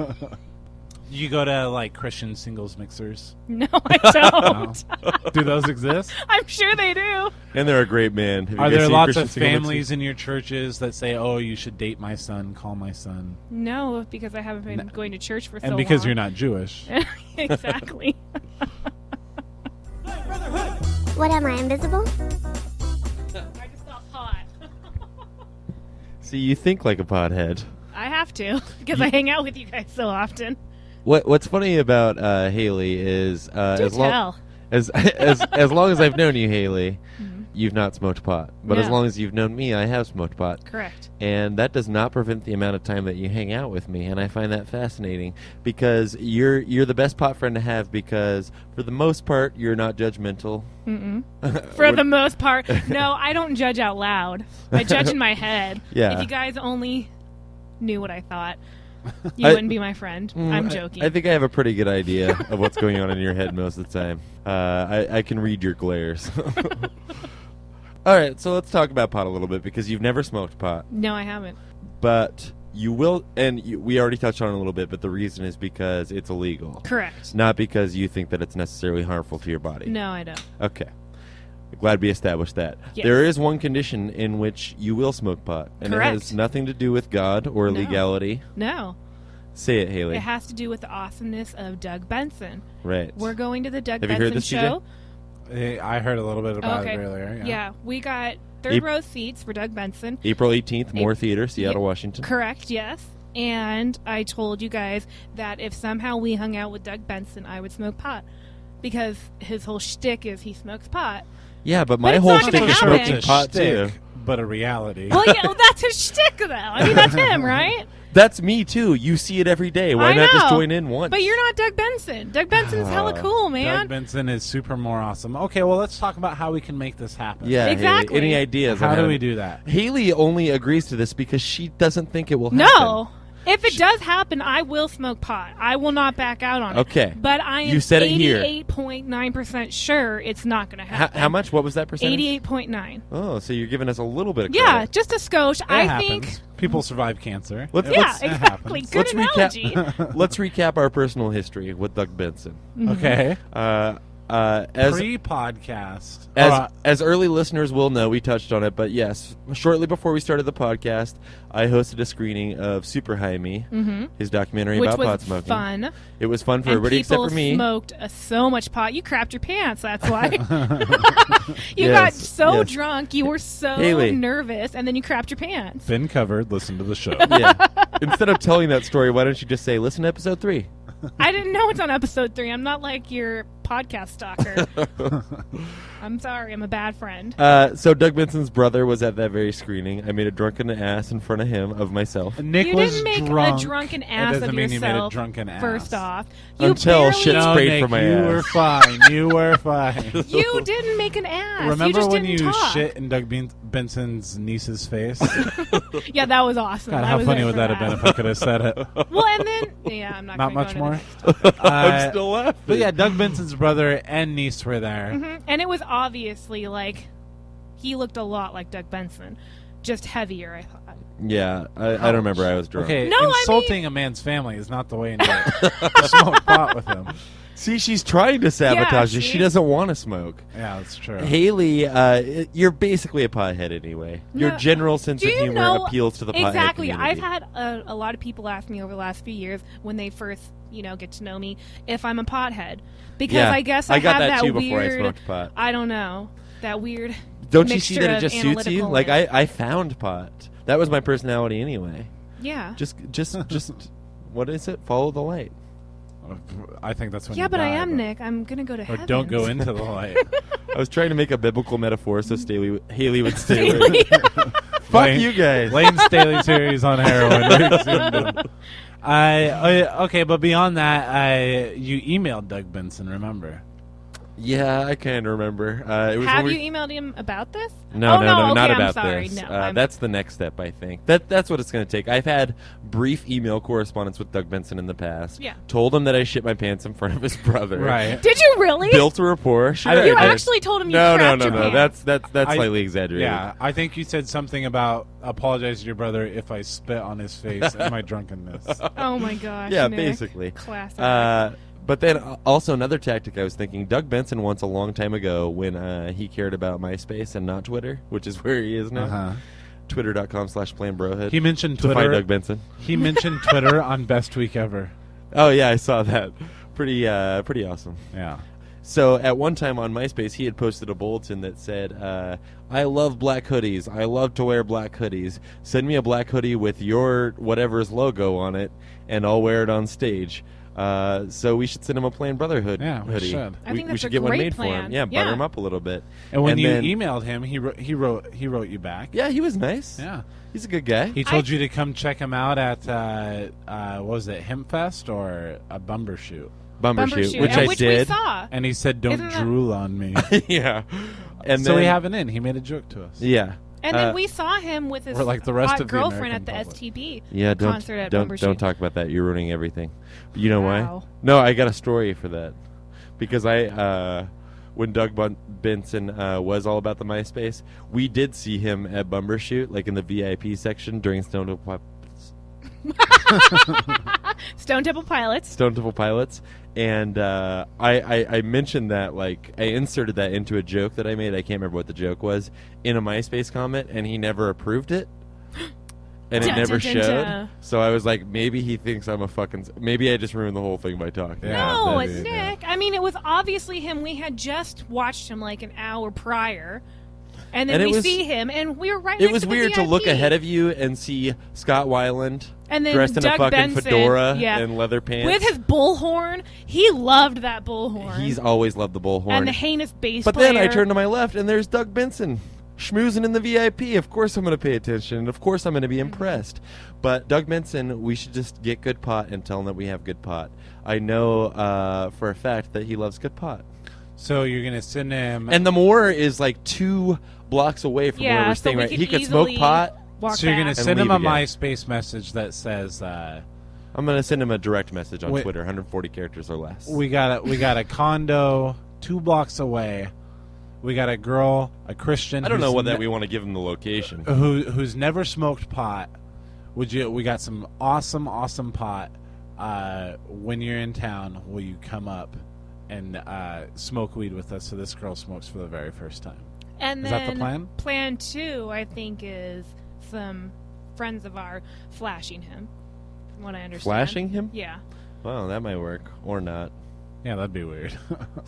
You go to like Christian singles mixers. No, I don't. Do those exist? I'm sure they do. And they're a great man. Have you Are guys there seen lots Christian of Single families Mixers? in your churches that say, "Oh, you should date my son, call my son," No, because I haven't been going to church for so long. and because you're not Jewish? Exactly. Play Brotherhood. What am I, invisible? I just got hot. See, you think like a pothead. I have to because I hang out with you guys so often. What's funny about Haley is Do as tell. as long as I've known you, Haley, you've not smoked pot. But as No. long as you've known me, I have smoked pot. Correct. And that does not prevent the amount of time that you hang out with me, and I find that fascinating because you're the best pot friend to have because for the most part you're not judgmental. For the most part, no, I don't judge out loud. I judge in my head. Yeah. If you guys only knew what I thought, you I- wouldn't be my friend. I'm joking. I think I have a pretty good idea of what's going on in your head most of the time. I can read your glares. All right, so let's talk about pot a little bit because you've never smoked pot, No, I haven't. but you will, and we already touched on it a little bit, but the reason is because it's illegal. Correct. Not because you think that it's necessarily harmful to your body. No, I don't. Okay. Glad we established that. Yes. There is one condition in which you will smoke pot, and Correct. it has nothing to do with God or No. legality. No. Say it, Haley. It has to do with the awesomeness of Doug Benson. Right. We're going to the Doug Have you Benson heard this, show. I heard a little bit about Okay. it earlier. Yeah, we got third row seats for Doug Benson. April 18th, Moore Ap- Theater, Seattle, Yep. Washington. Correct, yes. And I told you guys that if somehow we hung out with Doug Benson, I would smoke pot. Because his whole shtick is he smokes pot. Yeah, but my it's whole not gonna shtick is happen. smoking pot, too. Shtick, but a reality. Well, yeah, well, that's his shtick, though. I mean, that's him, right? That's me, too. You see it every day. Why I not just know. join in once? But you're not Doug Benson. Doug Benson's hella cool, man. Doug Benson is super more awesome. Okay, well, let's talk about how we can make this happen. Yeah, Exactly. Haley, any ideas? How on do we do that? Haley only agrees to this because she doesn't think it will happen. No. If it does happen, I will smoke pot. I will not back out on it. Okay. But I am You said it here. 88.9% sure it's not going to happen. How much? What was that percentage? 88.9. Oh, so you're giving us a little bit of Yeah, credit. just a skosh. It I happens. think. People survive cancer. Let's- Yeah, let's- exactly. Good Let's analogy. recap. Let's recap our personal history with Doug Benson. Okay. As Pre-podcast. as early listeners will know, we touched on it, but yes, shortly before we started the podcast, I hosted a screening of Super High Me, his documentary Which about was pot smoking. fun. It was fun for And everybody except people for me. smoked so much pot. You crapped your pants. That's why. You Yes, got so yes. drunk. You were so Haley. nervous, and then you crapped your pants. Been covered. Listen to the show. Yeah. Instead of telling that story, why don't you just say, "Listen to episode 3"? I didn't know it's on episode 3. I'm not like your podcast stalker. I'm sorry. I'm a bad friend. So Doug Benson's brother was at that very screening. I made a drunken ass in front of him of myself. Nick You was didn't make drunk. a drunken It ass doesn't of mean yourself. you made a drunken ass. First off, you Until barely, shit No, sprayed Nick, from my you ass. were fine. You were fine. you didn't make an ass. you Remember just when didn't you talk. shit in Doug Benson's niece's face? Yeah, that was awesome. God, I how was funny there would for that have been if I could have said it? Well, and then yeah, I'm not. Not gonna much go more. into this. I'm still laughing. But yeah, Doug Benson's brother and niece were there. Mhm. And it was obviously like he looked a lot like Doug Benson, just heavier. I thought. Yeah, I don't remember. I was drunk. Okay, No, I mean- insulting a man's family is not the way to smoke pot with him. See, she's trying to sabotage you. see? She doesn't want to smoke. Yeah, that's true. Haley, you're basically a pothead anyway. Your No, general sense do of you humor know- appeals to the pothead Exactly. community. I've had a lot of people ask me over the last few years when they first, get to know me if I'm a pothead, because Yeah, I guess I I got have that too before I weird. smoked pot. I don't know that weird. Don't you see mixture that it of just suits you? analytical Like and- I found pot. That was my personality anyway. Yeah. Just, what is it? Follow the light. I think that's when Yeah, you but die, I am Nick. I'm gonna go to Or heaven. don't go into the light. I was trying to make a biblical metaphor so Haley would stay Haley. away. Fuck Lane- you guys. Lane Staley's here. He's on heroin. Okay, but beyond that, you emailed Doug Benson. Remember? Yeah, I kind of remember. It was Have when you we- emailed him about this? No, oh, no, okay, not I'm about sorry. this. No, I'm- That's the next step, I think. That's what it's going to take. I've had brief email correspondence with Doug Benson in the past. Yeah. Told him that I shit my pants in front of his brother. Right. Did you really? Built a rapport. Sure, You I did. actually told him you No, crapped your pants. That's slightly exaggerated. Yeah, I think you said something about apologize to your brother if I spit on his face in my drunkenness. Oh my gosh. Yeah, Nick. basically. Classic. But then also another tactic I was thinking, Doug Benson once a long time ago when he cared about MySpace and not Twitter, which is where he is now. Uh-huh. Twitter.com/PlanBrohood. He mentioned to Twitter. find Doug Benson. He mentioned Twitter on Best Week Ever. Oh yeah, I saw that. Pretty awesome. Yeah. So at one time on MySpace, he had posted a bulletin that said, I love black hoodies. I love to wear black hoodies. Send me a black hoodie with your whatever's logo on it, and I'll wear it on stage. So we should send him a Planned Brotherhood Yeah, we hoodie. should. I think we that's should a get one great made for plan. him. Yeah, Yeah. butter him up a little bit. And when you then- emailed him, he wrote you back. Yeah, he was nice. Yeah. He's a good guy. He told you to come check him out at what was it, Hempfest or a Bumbershoot? Bumbershoot, which and I which did. we saw. And he said, "Don't Isn't that- drool on me." Yeah. And so then, we have it in. He made a joke to us. Yeah. And then we saw him with his Or like the rest hot of the girlfriend American at the public. STB Yeah, concert at don't Bumbershoot. talk about that. You're ruining everything. But you know Wow. why? No, I got a story for that. Because when Doug Benson was all about the MySpace, we did see him at Bumbershoot, like in the VIP section during Stone Temple Pilots, and I mentioned that, like, I inserted that into a joke that I made. I can't remember what the joke was in a MySpace comment, and he never approved it. And it Dun, never dun, dun, showed. dun. So I was like, maybe he thinks I'm a fucking... Maybe I just ruined the whole thing by talking. Yeah. No, maybe, it's yeah. Nick. I mean, it was obviously him. We had just watched him like an hour prior, and then And it we was- see him, and we were right It next was to the weird to look VIP. ahead of you and see Scott Weiland And then dressed in Doug a fucking Benson, fedora yeah, and leather pants. with his bullhorn. He loved that bullhorn. He's always loved the bullhorn. and the heinous bass But player. then I turned to my left, and there's Doug Benson schmoozing in the VIP. Of course I'm going to pay attention. Of course I'm going to be impressed. But Doug Benson, we should just get good pot and tell him that we have good pot. I know for a fact that he loves good pot. So you're gonna send him. And the Moore is like 2 blocks away from where Yeah, we're so staying. we Right, could he could smoke easily pot. walk so you're gonna back. And send him a leave again. MySpace message that says, I'm going to send him a direct message on Wait. Twitter, 140 characters or less. "We got a condo 2 blocks away. We got a girl, a Christian. I don't know who's whether we want to give him the location. who's never smoked pot. We got some awesome pot. When you're in town, will you come up and smoke weed with us?" So this girl smokes for the very first time. And Is then that the plan? Plan 2, I think, is some friends of ours flashing him. From what I understand. Flashing him? Yeah. Well, that might work. Or not. Yeah, that'd be weird.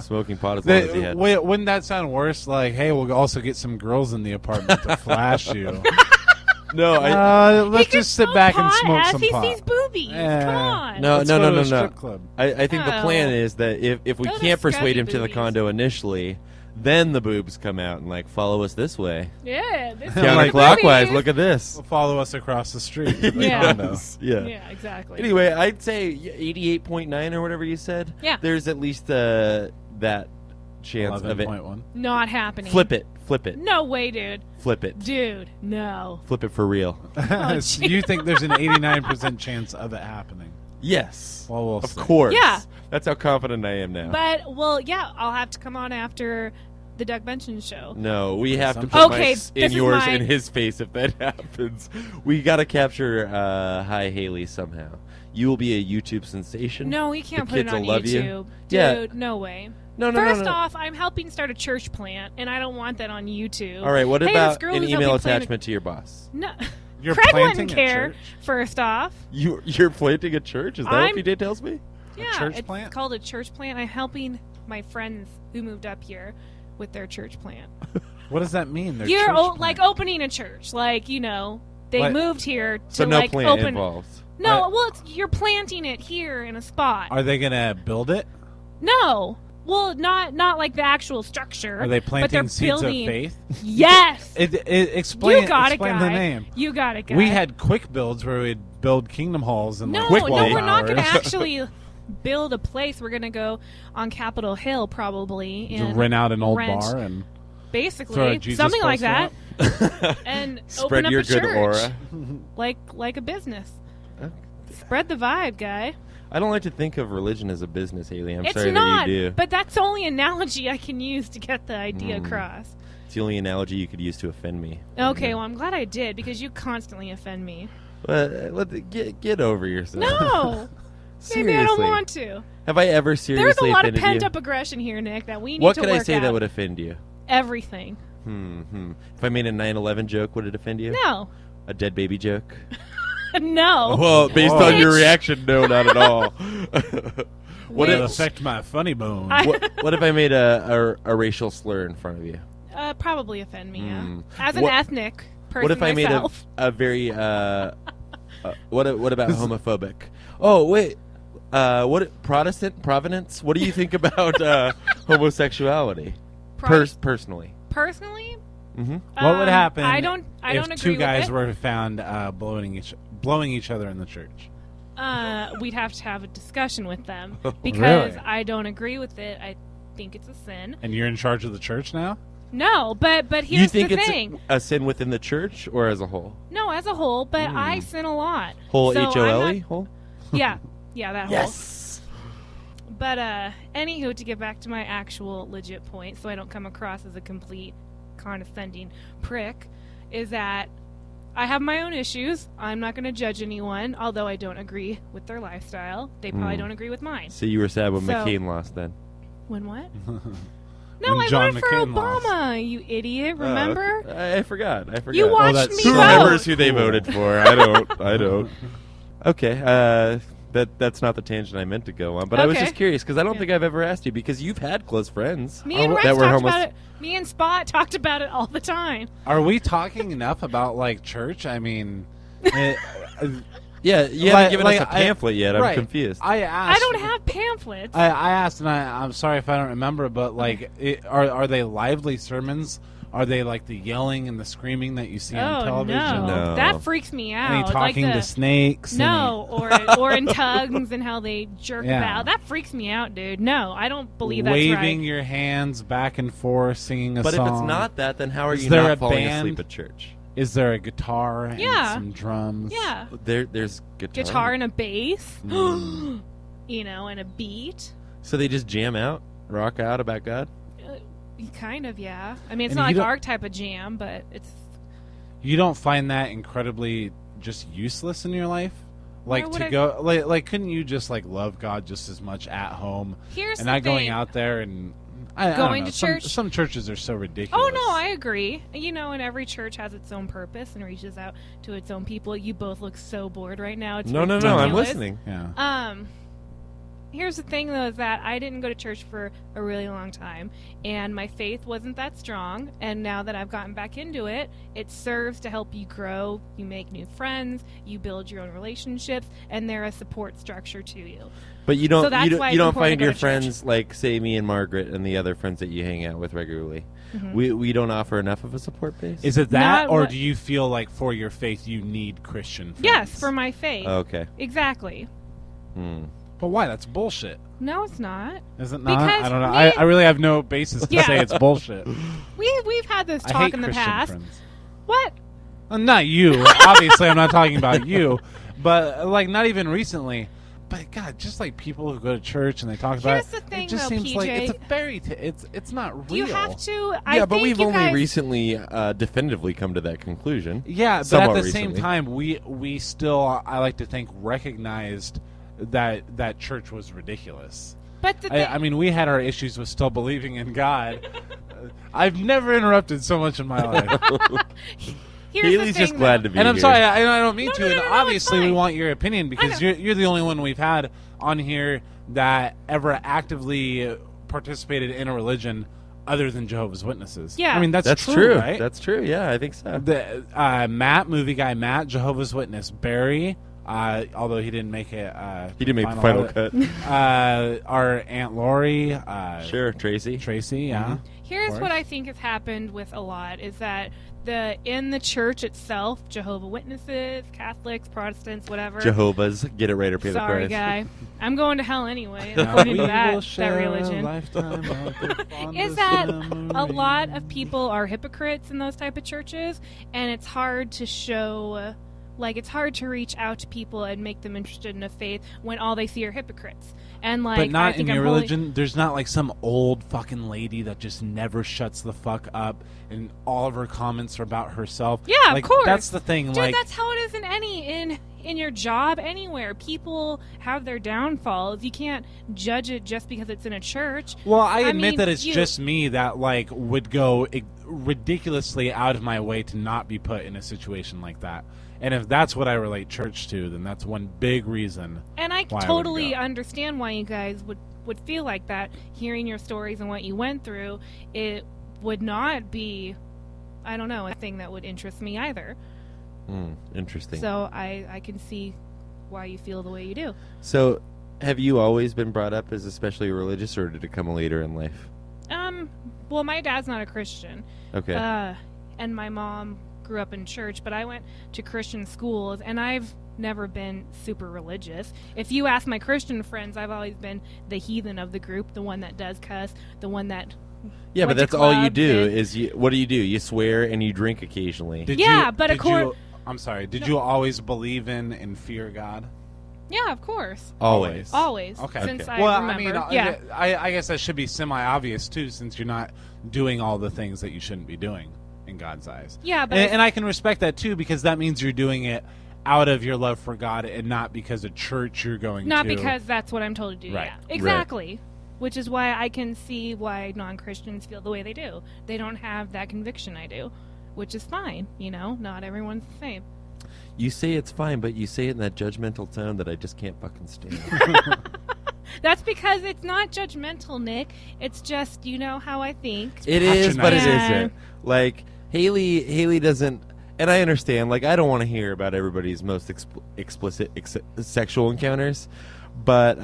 Smoking pot as long as he had. Wouldn't that sound worse? Like, hey, we'll also get some girls in the apartment to flash you. No, Let's He could just sit smoke back and pot smoke as some he pot. sees boobies. Yeah. Come on. No, Let's no, go no, to no, a no. strip club. I think the plan Oh. is that if we Those are can't persuade scruffy him to the boobies. condo initially, then the boobs come out and, like, follow us this way. Yeah. This is Counterclockwise, boobies. look at this. Will follow us across the street. To the Yeah. condo. Yeah. Yeah, exactly. Anyway, I'd say 88.9 or whatever you said. Yeah. There's at least that chance of it. 11.1. Not happening. Flip it. Flip it. No way, dude. Flip it. Dude, no. Flip it for real. So you think there's an 89% chance of it happening? Yes. Well, we'll Of see. course. Yeah. That's how confident I am now. But, well, yeah, I'll have to come on after the Doug Benson show. No, we have to Some- put Okay, my this in is yours my- in his face if that happens. We got to capture Hi Haley somehow. You will be a YouTube sensation. No, we can't The put it kids on will love you. YouTube. Yeah. Dude, no way. No, First no. off, I'm helping start a church plant, and I don't want that on YouTube. All right, what Hey, this about girl an who's email helping plant attachment to your boss? No. You're Craig planting wouldn't a care, church? first off. You're planting a church? Is that I'm- what PJ tells me? Yeah, church it's plant? called a church plant. I'm helping my friends who moved up here with their church plant. What does that mean? Their You're church like plant? opening a church. Like, you know, they What? moved here to So no like plant open. involved. No, well, you're planting it here in a spot. Are they gonna build it? No. Well, not like the actual structure. Are they but they're planting seeds building... of faith? Yes. Explain. You got it, explain guy. the name. You got it, guy. We had quick builds where we'd build kingdom halls and No, like Quick no, 12 we're not going to hours. actually build a place. We're going to go on Capitol Hill probably Just and rent out an old rent- bar and throw a basically Jesus something like poster that, up. and Spread open up your a good church aura. like a business. Spread the vibe, guy. I don't like to think of religion as a business, Haley. I'm It's sorry not, that you do. but that's the only analogy I can use to get the idea across. It's the only analogy you could use to offend me. Okay, well, I'm glad I did, because you constantly offend me. Get over yourself. No! Maybe I don't want to. Have I ever seriously There's a lot of offended pent-up you? aggression here, Nick, that we need What to could work I say out. that would offend you? Everything. If I made a 9/11 joke, would it offend you? No. A dead baby joke? No. Well, based on your Bitch. reaction, no, not at all. What It'll if, affect my funny bone. what if I made a racial slur in front of you? Probably offend me, yeah. As an What- ethnic person What if I myself. made a very what about homophobic? Oh wait, what Protestant Providence? What do you think about homosexuality? Personally. Personally? What would happen I don't if agree two guys with it. were found blowing each other in the church? We'd have to have a discussion with them because Really? I don't agree with it. I think it's a sin. And you're in charge of the church now? No, but You here's think the it's thing. a sin within the church or as a whole? No, as a whole, but I sin a lot. Whole So I'm HOLE? not- Whole? Yeah, that whole. Yes. But anywho, to get back to my actual legit point, so I don't come across as a complete condescending prick, is that I have my own issues. I'm not going to judge anyone, although I don't agree with their lifestyle. They probably don't agree with mine. So you were sad when So- McCain lost then? When what? No, When I John voted for McCain Obama, lost. you idiot. Remember? I forgot. You watched Oh, me who vote. remembers who they voted for? I don't. Okay. That's not the tangent I meant to go on, but I was Okay. just curious because I don't Yeah. think I've ever asked you because you've had close friends Me and Rex that were talked homos- about it. Me and Spot talked about it all the time. Are we talking enough about like church? I mean, Yeah, you Like- haven't given us like, a pamphlet yet. I'm right. confused. I asked. I don't have pamphlets. I asked, and I'm sorry if I don't remember, but like, are they lively sermons? Are they like the yelling and the screaming that you see on oh television? No. that freaks me out. Any talking like to snakes? No, or in tongues and how they jerk Yeah. about. That freaks me out, dude. No, I don't believe that's waving right. your hands back and forth, singing a but song. if it's not that, then how are Is you there not a falling band? asleep at church? Is there a guitar and Yeah. some drums? Yeah, There's guitar. guitar and a bass, Mm. and a beat. So they just jam out, rock out about God. Kind of, yeah. I mean, it's And not you like don't- our type of jam, but it's. You don't find that incredibly just useless in your life? Like would to I- go, like couldn't you just like love God just as much at home Here's and the not going thing. out there and I don't Going know, to some- church? Some churches are so ridiculous. Oh no, I agree. And every church has its own purpose and reaches out to its own people. You both look so bored right now. It's No, I'm ridiculous. listening. Yeah. Here's the thing though, is that I didn't go to church for a really long time, and my faith wasn't that strong. And now that I've gotten back into it, it serves to help you grow. You make new friends, you build your own relationships, and they're a support structure to you. But you don't So that's you why don't, it's you don't important find to go your to church. friends like say me and Margaret and the other friends that you hang out with regularly. Mm-hmm. We don't offer enough of a support base. Is it that, Not or what- do you feel like for your faith you need Christian friends? Yes, for my faith. Okay. Exactly. But why? That's bullshit. No, it's not. Is it not? Because I don't know. me- I really have no basis to Yeah. say it's bullshit. We've had this I talk hate in the Christian past. friends. What? Not you. Obviously, I'm not talking about you. But like, not even recently. But God, just like people who go to church and they talk about Here's it, the thing, it just though, seems like PJ. it's a fairy tale. It's not real. Do you have to? Yeah, but think we've you only guys, recently definitively come to that conclusion. Yeah, but at Somewhat the same recently. time, we still, I like to think, recognized that church was ridiculous. But the thing, I mean, we had our issues with still believing in God. I've never interrupted so much in my life. here's the Haley's thing, just glad though. to be And I'm here. sorry, I don't mean No, to. no, And no, no, it's obviously, we fine. want your opinion because know. you're the only one we've had on here that ever actively participated in a religion other than Jehovah's Witnesses. Yeah. I mean that's true. right? That's true. Yeah, I think so. The Matt, movie guy Matt, Jehovah's Witness. Barry, although he didn't make it. He didn't make the final cut. Our Aunt Lori. Sure, Tracy. Tracy, yeah. Here's course. what I think has happened with a lot is that in the church itself, Jehovah Witnesses, Catholics, Protestants, whatever. Jehovah's. Get it right or pay the Sorry, price. guy. I'm going to hell anyway, Now according we to will that share a religion. lifetime of the Is fondest that a memories. lot of people are hypocrites in those type of churches, and it's hard to show like it's hard to reach out to people and make them interested in a faith when all they see are hypocrites. And like, But not I think in your I'm holding- religion. There's not like some old fucking lady that just never shuts the fuck up, and all of her comments are about herself. Yeah, like, of course. That's the thing. Dude, like, that's how it is in your job anywhere. People have their downfalls. You can't judge it just because it's in a church. well, I admit mean, that it's you- just me that like would go ridiculously out of my way to not be put in a situation like that. And if that's what I relate church to, then that's one big reason. And I why I totally wouldn't go. understand why you guys would feel like that. Hearing your stories and what you went through, it would not be, I don't know, a thing that would interest me either. Interesting. So I can see why you feel the way you do. So, have you always been brought up as especially religious, or did it come later in life? Well, my dad's not a Christian. Okay. And my mom grew up in church, but I went to Christian schools, and I've never been super religious. If you ask my Christian friends, I've always been the heathen of the group, the one that does cuss, the one that yeah, but went to that's all you clubs do. and- Is what do? You swear and you drink occasionally. Yeah, but did accord- you- I'm sorry. Did you always believe in and fear God? Yeah, of course. Always. Always. Okay. Since Okay. I Well, remember. I mean, yeah. I guess that should be semi-obvious too, since you're not doing all the things that you shouldn't be doing in God's eyes. Yeah, but and I can respect that too, because that means you're doing it out of your love for God and not because of church you're going not to. because that's what I'm told to do. Right. Yeah. Exactly. Which is why I can see why non-Christians feel the way they do. They don't have that conviction I do, which is fine. Not everyone's the same. You say it's fine, but you say it in that judgmental tone that I just can't fucking stand. That's because it's not judgmental, Nick. It's just how I think. It is, but it patronizing. isn't. Like Haley doesn't, and I understand. Like I don't want to hear about everybody's most explicit sexual encounters, but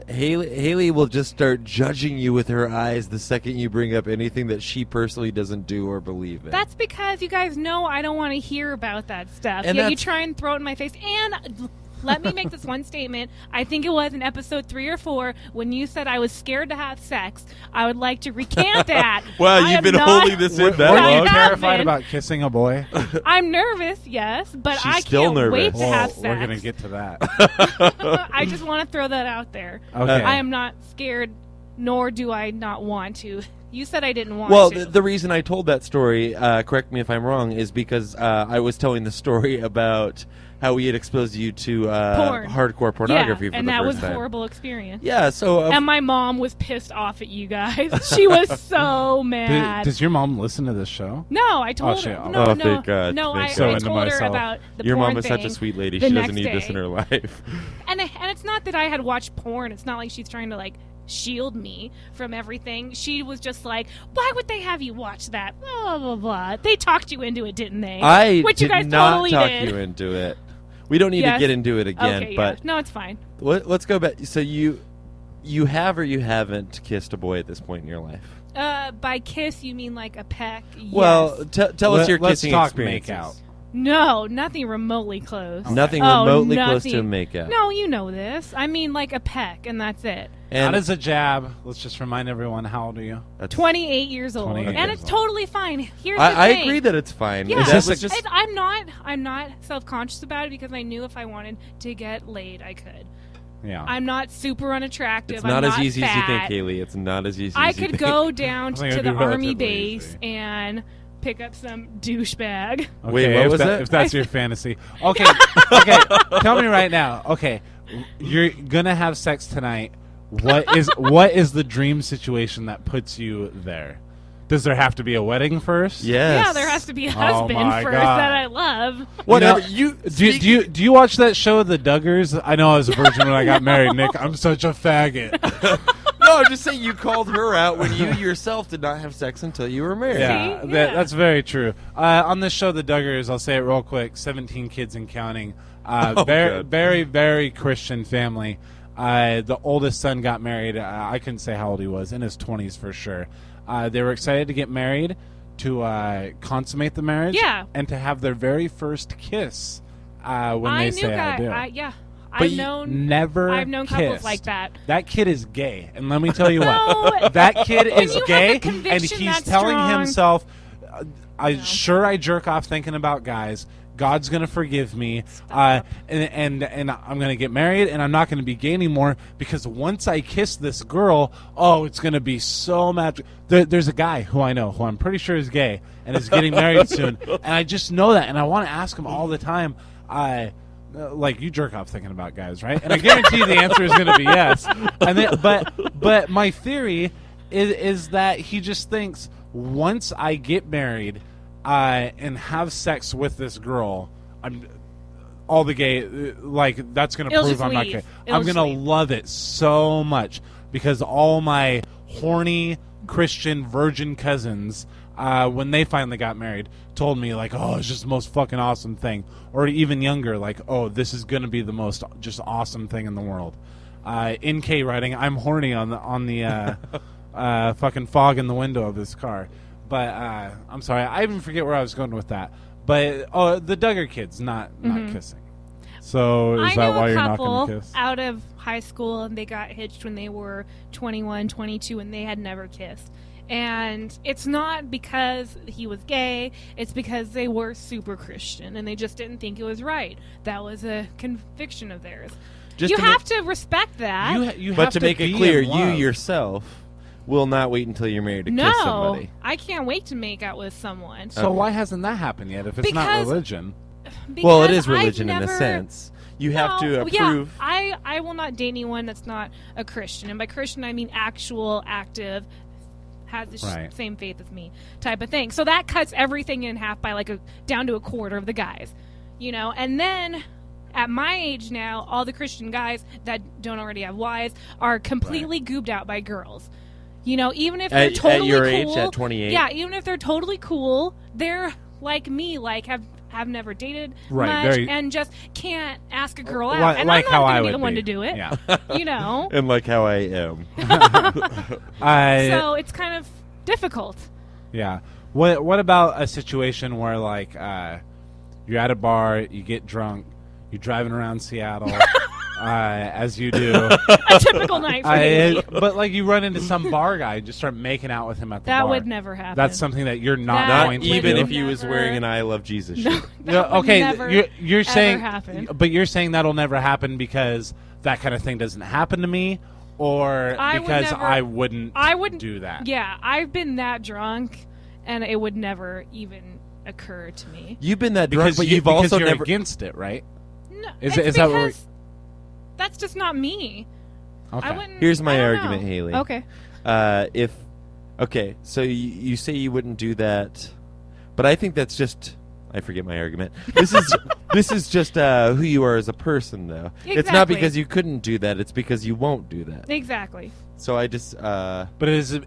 Haley will just start judging you with her eyes the second you bring up anything that she personally doesn't do or believe in. That's because you guys know I don't want to hear about that stuff. And Yeah, you that's- try and throw it in my face. And let me make this one statement. I think it was in episode 3 or 4 when you said I was scared to have sex. I would like to recant that. Wow, I you've am been not- holding this in that I Were you long. have terrified been. about kissing a boy? I'm nervous, yes, but She's I still can't wait nervous. to have Oh, sex. we're gonna get to that. I just want to throw that out there. Okay. I am not scared, nor do I not want to. You said I didn't want Well, to. the reason I told that story, correct me if I'm wrong, is because I was telling the story about how we had exposed you to Porn. hardcore pornography yeah, for and the that first was a time. horrible experience. Yeah, so And my mom was pissed off at you guys. She was so mad. Does your mom listen to this show? No, I told shit. her. Oh, No, no, thank God. no. Thank I God. told So her into myself. about the your porn mom is such a thing sweet lady. the She doesn't next need this in day. her life. And it's not that I had watched porn. It's not like she's trying to like shield me from everything. She was just like, "Why would they have you watch that?" Blah blah blah. They talked you into it, didn't they? Which did you guys not totally talk did. you into it. We don't need Yes. to get into it again, Okay, but yeah. No, it's fine. let's go back. So you have or you haven't kissed a boy at this point in your life? By kiss, you mean like a peck? Well, Yes. tell us your Let's kissing talk experiences. make out. No, nothing remotely close. Nothing Oh, remotely close nothing. to a makeout. No, you know this. I mean like a peck, and that's it. Not And as a jab. Let's just remind everyone, how old are you? that's- 28 years old, 28 and years it's old. totally fine. Here's the I thing. agree that it's fine. Yeah, That was just I'm not self-conscious about it because I knew if I wanted to get laid, I could. Yeah. I'm not super unattractive. it's not I'm as not easy fat. as you think, Haley. It's not as easy I as you could think. go down I think to it'd the be army relatively base easy. and pick up some douchebag. Okay, Wait, what if was that? If that's your fantasy. Okay, okay. Tell me right now. Okay, you're gonna have sex tonight. What is the dream situation that puts you there? Does there have to be a wedding first? Yes. Yeah, there has to be a Oh husband my first God. that I love. Whatever. You know, do you watch that show, The Duggars? I know I was a virgin when I got married, Nick. I'm such a faggot. No, I'm just saying you called her out when you yourself did not have sex until you were married. Yeah, See? Yeah. that's very true. On this show, The Duggars, I'll say it real quick, 17 kids and counting. Very, God. very, very Christian family. The oldest son got married. I couldn't say how old he was, in his 20s for sure. They were excited to get married, to consummate the marriage, Yeah. and to have their very first kiss when I they knew say I do. yeah. But I've you known never couples kissed. like that. That kid is gay, and let me tell you No. what. That kid When is you have gay, a conviction and he's that telling strong- himself, No. I jerk off thinking about guys. God's gonna forgive me, and I'm gonna get married, and I'm not gonna be gay anymore because once I kiss this girl, oh, it's gonna be so magic. There's a guy who I know who I'm pretty sure is gay and is getting married soon, and I just know that, and I want to ask him all the time. Like you jerk off thinking about guys, right? And I guarantee the answer is going to be yes. And then, but my theory is that he just thinks once I get married and have sex with this girl, I'm all the gay like that's going to It'll prove just I'm not leave. gay. It'll I'm just going to leave. love it so much because all my horny Christian virgin cousins, when they finally got married, told me like, "Oh, it's just the most fucking awesome thing," or even younger, like, "Oh, this is gonna be the most just awesome thing in the world." NK writing, "I'm horny on the fucking fog in the window of this car," but I'm sorry, I even forget where I was going with that. But the Duggar kids not kissing. So is I that know why a you're not couple going to kiss? out of high school, and they got hitched when they were 21, 22, and they had never kissed. And it's not because he was gay, it's because they were super Christian, and they just didn't think it was right. That was a conviction of theirs. Just You to have to respect that. You But have to make be it clear, in you love. yourself will not wait until you're married to kiss No, somebody. I can't wait to make out with someone. So why hasn't that happened yet? If it's not Because- religion. Well, it Because is religion I've in a never- sense. You have to No, approve. Yeah, I will not date anyone that's not a Christian. And by Christian, I mean actual, active, has the Right. same faith as me type of thing. So that cuts everything in half by down to a quarter of the guys. You know, and then at my age now, all the Christian guys that don't already have wives are completely goobed out by girls. You know, even if they're At totally your cool, age, at 28? yeah, even if they're totally cool, they're like me, like have never dated Right, much very- and just can't ask a girl out. Like- And like I'm how not I going to be would the one be. to do it. Yeah. You know, And like how I am. so it's kind of difficult. Yeah. What about a situation where like you're at a bar, you get drunk, you're driving around Seattle, as you do, A typical night for me. but like you run into some bar guy, and just start making out with him at the That bar. would never happen. That's something that you're not That going Not to even do. if he was Never. wearing an I Love Jesus No, shirt. that Yeah, would okay, never, you're ever saying, happen. but you're saying that'll never happen because that kind of thing doesn't happen to me, or I would because never- I wouldn't do that. Yeah, I've been that drunk, and it would never even occur to me. You've been that drunk, Because but you, you've because also you're never. against it, right? No, Is it's that what we're- because that's just not me. Okay. I wouldn't. Here's my I don't argument, know. Haley. Okay. So you say you wouldn't do that, but I think that's just. I forget my argument. This is just who you are as a person, though. It's not Exactly. because you couldn't do that. It's because you won't do that. Exactly. So I just But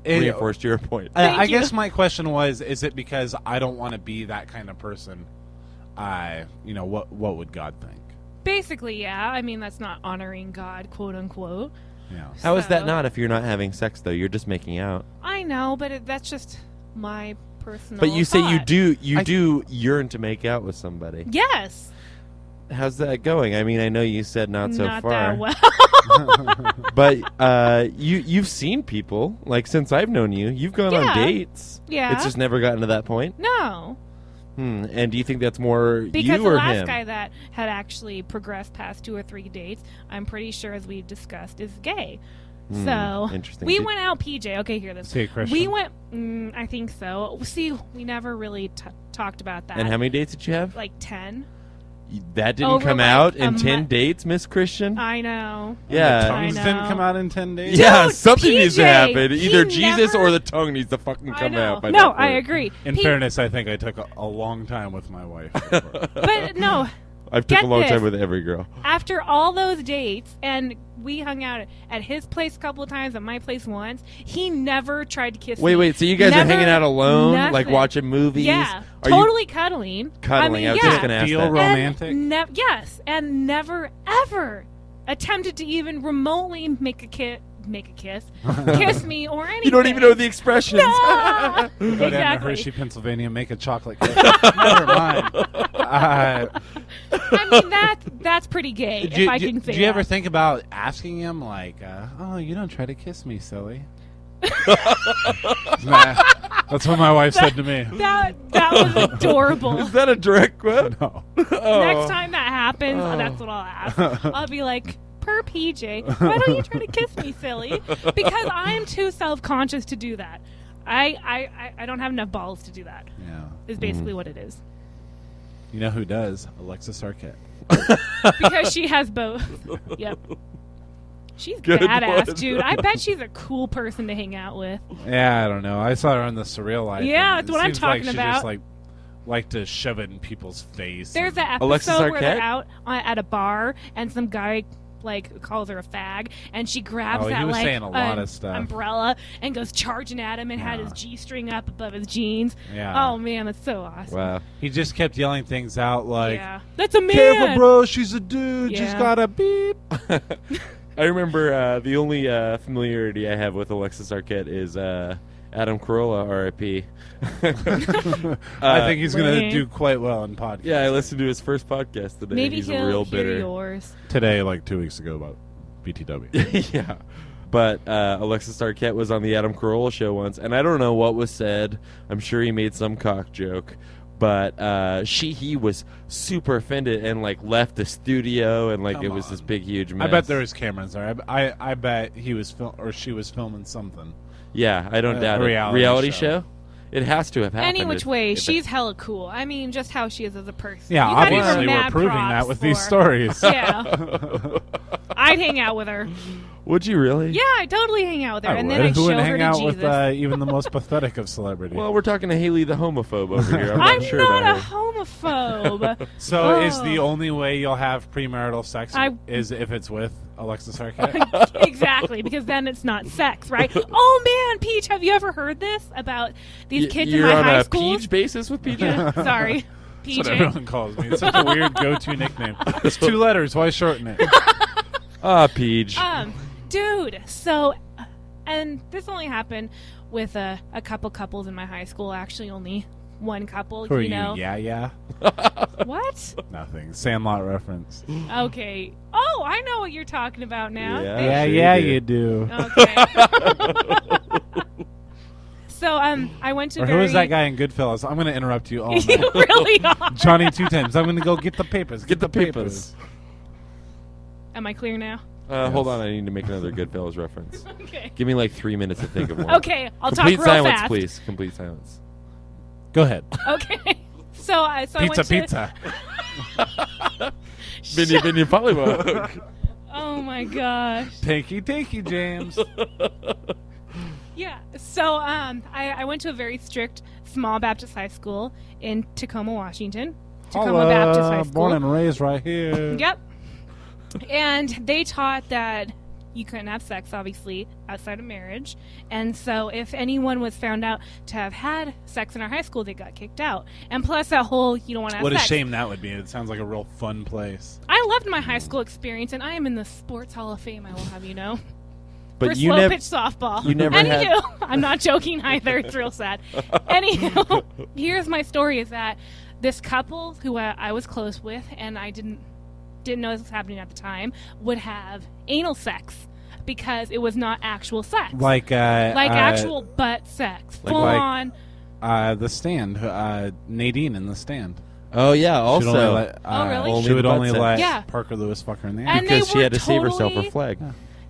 reinforced your point. Thank I you. guess my question was: is it because I don't want to be that kind of person? What would God think? Basically, yeah. I mean, that's not honoring God, quote unquote. Yeah. How is that So- not if you're not having sex, though? You're just making out. I know, but that's just my personal. But you say you thought. do I- do yearn to make out with somebody. Yes. How's that going? I mean, I know you said not so Not far, that well. but you've seen people like since I've known you. You've gone Yeah. on dates. Yeah. It's just never gotten to that point. No. And do you think that's more Because you the or last him? guy that had actually progressed past 2 or 3 dates, I'm pretty sure, as we've discussed, is gay. So interesting. we Did- went out, PJ. Okay, hear this. Is he a Christian? We went. I think so. See, we never really talked about that. And how many dates did you have? Like 10. That didn't over, come like, out a in 10 month. dates, Miss Christian. I know. Yeah. Tongues I didn't know. come out in 10 days. Yeah, Dude, something needs to PJ, happen. he Either Jesus never- or the tongue needs to fucking I come know. out. By No, that I point. agree. In fairness, I think I took a long time with my wife. But no, I've took Get a long this. time with every girl. after all those dates, and we hung out at his place a couple of times, at my place once, he never tried to kiss me. Wait. So you guys are Never, hanging out alone, like nothing. watching movies? Yeah, Are you totally cuddling. cuddling? I was yeah. just gonna ask Feel that. romantic? Yes, and never ever attempted to even remotely make a kiss, kiss me or anything. You don't even know the expressions. No! Go down to Exactly. Hershey, Pennsylvania, make a chocolate cake. Never mind. I mean that's pretty gay. If I can say do you ever that. think about asking him, like, oh, you don't try to kiss me, silly? That's what my wife said to me. That was adorable. Is that a direct quote? No. Oh. Next time that happens, that's what I'll ask. I'll be like, per PJ, why don't you try to kiss me, silly? Because I'm too self-conscious to do that. I don't have enough balls to do that. Yeah. Is basically what it is. You know who does? Alexis Arquette. Because she has both. Yep. She's Good badass, one. dude. I bet she's a cool person to hang out with. Yeah, I don't know. I saw her on the Surreal Life. Yeah, and that's what I'm seems like talking she about. Just like to shove it in people's face. There's and- an Alexis episode where they're Arquette? out at a bar and some guy calls her a fag, and she grabs Oh, he that was saying a lot of stuff. umbrella and goes charging at him and had his G-string up above his jeans. Yeah. Oh man, that's so awesome. Wow. He just kept yelling things out like, yeah, that's a man. "Careful, bro, she's a dude. She's Yeah. got a beep." I remember the only familiarity I have with Alexis Arquette is Adam Carolla, R.I.P. I think he's going to Lame. do quite well in podcast. Yeah, I listened to his first podcast today. Maybe He's he'll a real hear bitter. yours. Today, like 2 weeks ago, about BTW. Yeah. But Alexis Arquette was on the Adam Carolla show once, and I don't know what was said. I'm sure he made some cock joke. But he was super offended and left the studio and Come it was on. this big huge mess. I bet there was cameras there. I bet he was she was filming something. Yeah, I don't doubt a it. reality show? It has to have happened. Any which way, if she's hella cool. I mean, just how she is as a person. Yeah, You gotta give her obviously we're mad proving props that with these for- stories. Yeah, I'd hang out with her. Would you really? Yeah, I'd totally hang out with her, I and would. then I'd Who show would her hang to out Jesus. with even the most pathetic of celebrities? Well, we're talking to Haley the homophobe over here. I'm I'm not sure not about a her. homophobe. So is Oh. the only way you'll have premarital sex I- is if it's with Alexis Arquette? Exactly, because then it's not sex, right? Oh man, Peach, have you ever heard this about these kids in You're my on high a school? Peach basis with PJ? Yeah, sorry, That's what PJ. everyone calls me. It's such a weird go-to nickname. It's 2 letters. Why shorten it? Ah, Peach. Dude, so, and this only happened with a couple couples in my high school. Actually, only one couple. Who are you know Yeah. what? Nothing. Sandlot reference. Okay. Oh, I know what you're talking about now. Yeah. Yeah, sure you you do. Okay. So I went to Or who is that guy in Goodfellas? I'm going to interrupt you all You night. really are. Johnny 2 times. I'm going to go get the papers. Get the papers. Am I clear now? Hold on, I need to make another Goodfellas reference. Okay. Give me 3 minutes to think of one. Okay, I'll Complete talk real silence, fast. please. Complete silence. Go ahead. Okay. So I Pizza, went to, pizza. Binion Pollywog. Oh my gosh. Takey, James. Yeah. So I went to a very strict small Baptist high school in Tacoma, Washington. Tacoma Baptist High School. Born and raised right here. Yep. And they taught that you couldn't have sex, obviously, outside of marriage. And so if anyone was found out to have had sex in our high school, they got kicked out. And plus that whole, you don't want to have What a sex. shame that would be. It sounds like a real fun place. I loved my high school experience, and I am in the Sports Hall of Fame, I will have you know. But for you slow never. pitch softball. you never had- Anywho, I'm not joking either. It's real sad. Anywho, here's my story: is that this couple who I was close with, and I didn't know this was happening at the time, would have anal sex because it was not actual sex, Like actual butt sex, full like- on. The Stand. Nadine in The Stand. Oh yeah. She'd only Also, let, Oh, really? Only She the would butt only sex. let Yeah. Parker Lewis fuck her in the ass. And they because she were had to save herself her totally- flag.